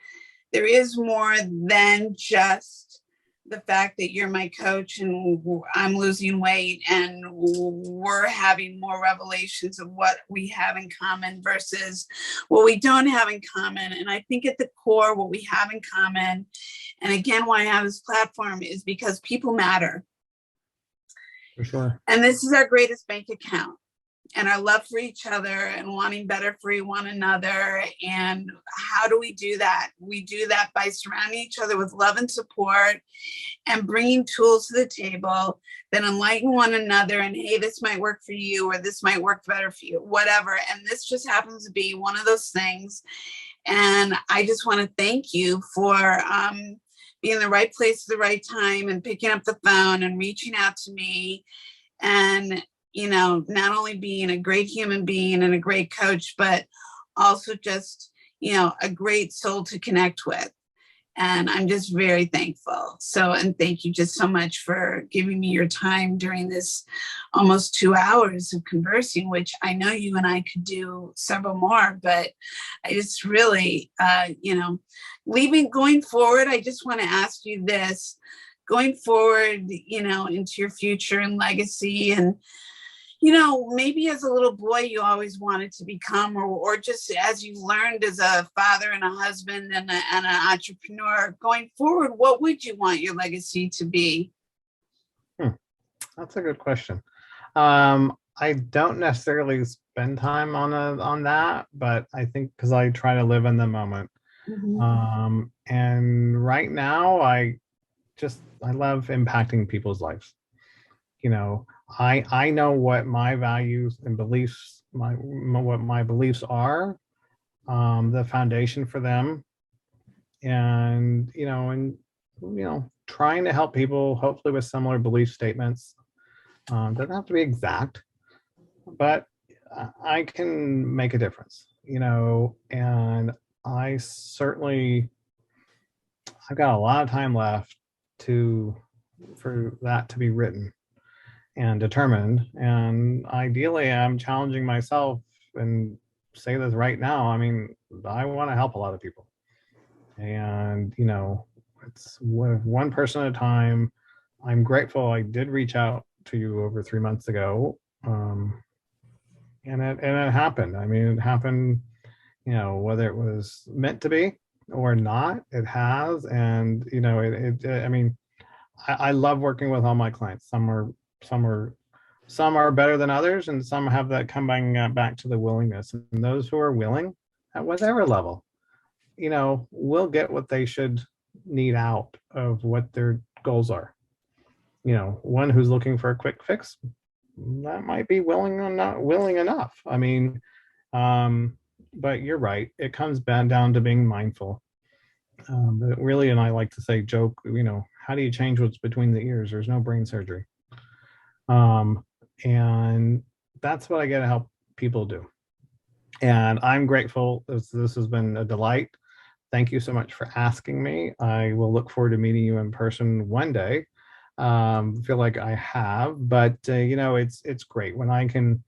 C: there is more than just the fact that you're my coach and I'm losing weight and we're having more revelations of what we have in common versus what we don't have in common. And I think at the core, what we have in common, and again, why I have this platform, is because people matter.
A: For sure.
C: And this is our greatest bank account. And our love for each other and wanting better for one another. And how do we do that? We do that by surrounding each other with love and support and bringing tools to the table that enlighten one another. And hey, this might work for you, or this might work better for you, whatever. And this just happens to be one of those things. And I just want to thank you for being in the right place at the right time and picking up the phone and reaching out to me. And not only being a great human being and a great coach, but also just, a great soul to connect with. And I'm just very thankful. So, and thank you just so much for giving me your time during this almost 2 hours of conversing, which I know you and I could do several more, but I just really, going forward, I just want to ask you this, going forward, into your future and legacy, and maybe as a little boy, you always wanted to become, or just as you learned as a father and a husband and an entrepreneur, going forward, what would you want your legacy to be?
A: That's a good question. I don't necessarily spend time on that, but I think because I try to live in the moment. Mm-hmm. And right now, I love impacting people's lives. I know what my values and beliefs, what my beliefs are, the foundation for them, and trying to help people, hopefully with similar belief statements. Doesn't have to be exact, but I can make a difference. And I've got a lot of time left for that to be written and determined. And ideally, I'm challenging myself and say this right now. I mean, I want to help a lot of people. And, it's one person at a time. I'm grateful I did reach out to you over 3 months ago. And it happened. I mean, it happened, whether it was meant to be or not, it has. And, I love working with all my clients. Some are better than others, and some have that coming back to the willingness. And those who are willing at whatever level, will get what they should need out of what their goals are. One who's looking for a quick fix, that might be willing or not willing enough. I mean, but you're right. It comes down to being mindful. But really, and I like to say, joke, how do you change what's between the ears? There's no brain surgery. And that's what I get to help people do. And I'm grateful. This has been a delight. Thank you so much for asking me. I will look forward to meeting you in person one day. Feel like I have, but it's great when I can,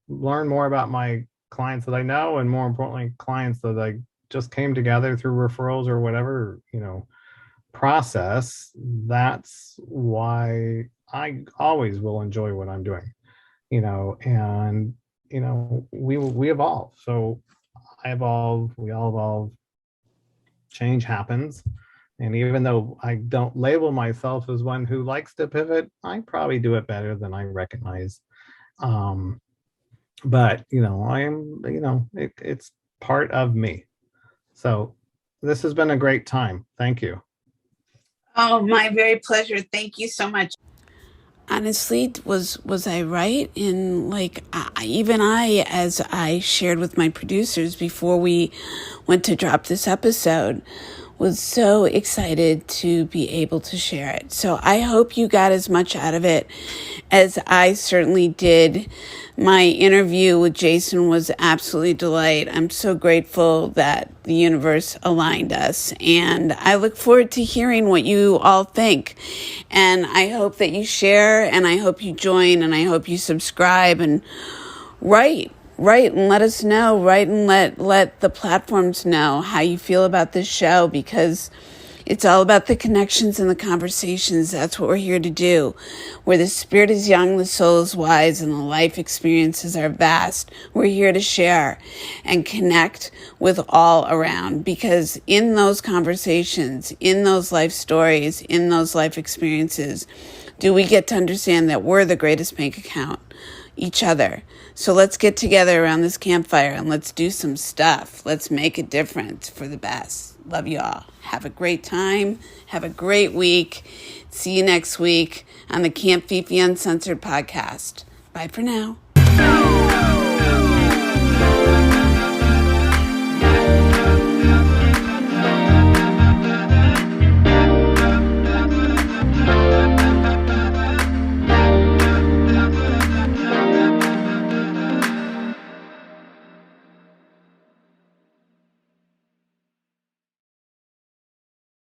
A: learn more about my clients that I know, and more importantly, clients that I just came together through referrals or whatever, process. That's why I always will enjoy what I'm doing, and we evolve. So I evolve, we all evolve, change happens. And even though I don't label myself as one who likes to pivot, I probably do it better than I recognize. But I am, it's part of me. So this has been a great time. Thank you.
C: Oh, my very pleasure. Thank you so much.
B: Honestly, was I right in, like, even as I shared with my producers before we went to drop this episode, was so excited to be able to share it. So I hope you got as much out of it as I certainly did. My interview with Jayson was absolutely a delight. I'm so grateful that the universe aligned us, and I look forward to hearing what you all think. And I hope that you share, and I hope you join, and I hope you subscribe and write and let us know, and let the platforms know how you feel about this show, because it's all about the connections and the conversations. That's what we're here to do. Where the spirit is young, the soul is wise, and the life experiences are vast. We're here to share and connect with all around, because in those conversations, in those life stories, in those life experiences, do we get to understand that we're the greatest bank account, each other. So let's get together around this campfire and let's do some stuff. Let's make a difference for the best. Love you all. Have a great time. Have a great week. See you next week on the Camp Fifi Uncensored podcast. Bye for now.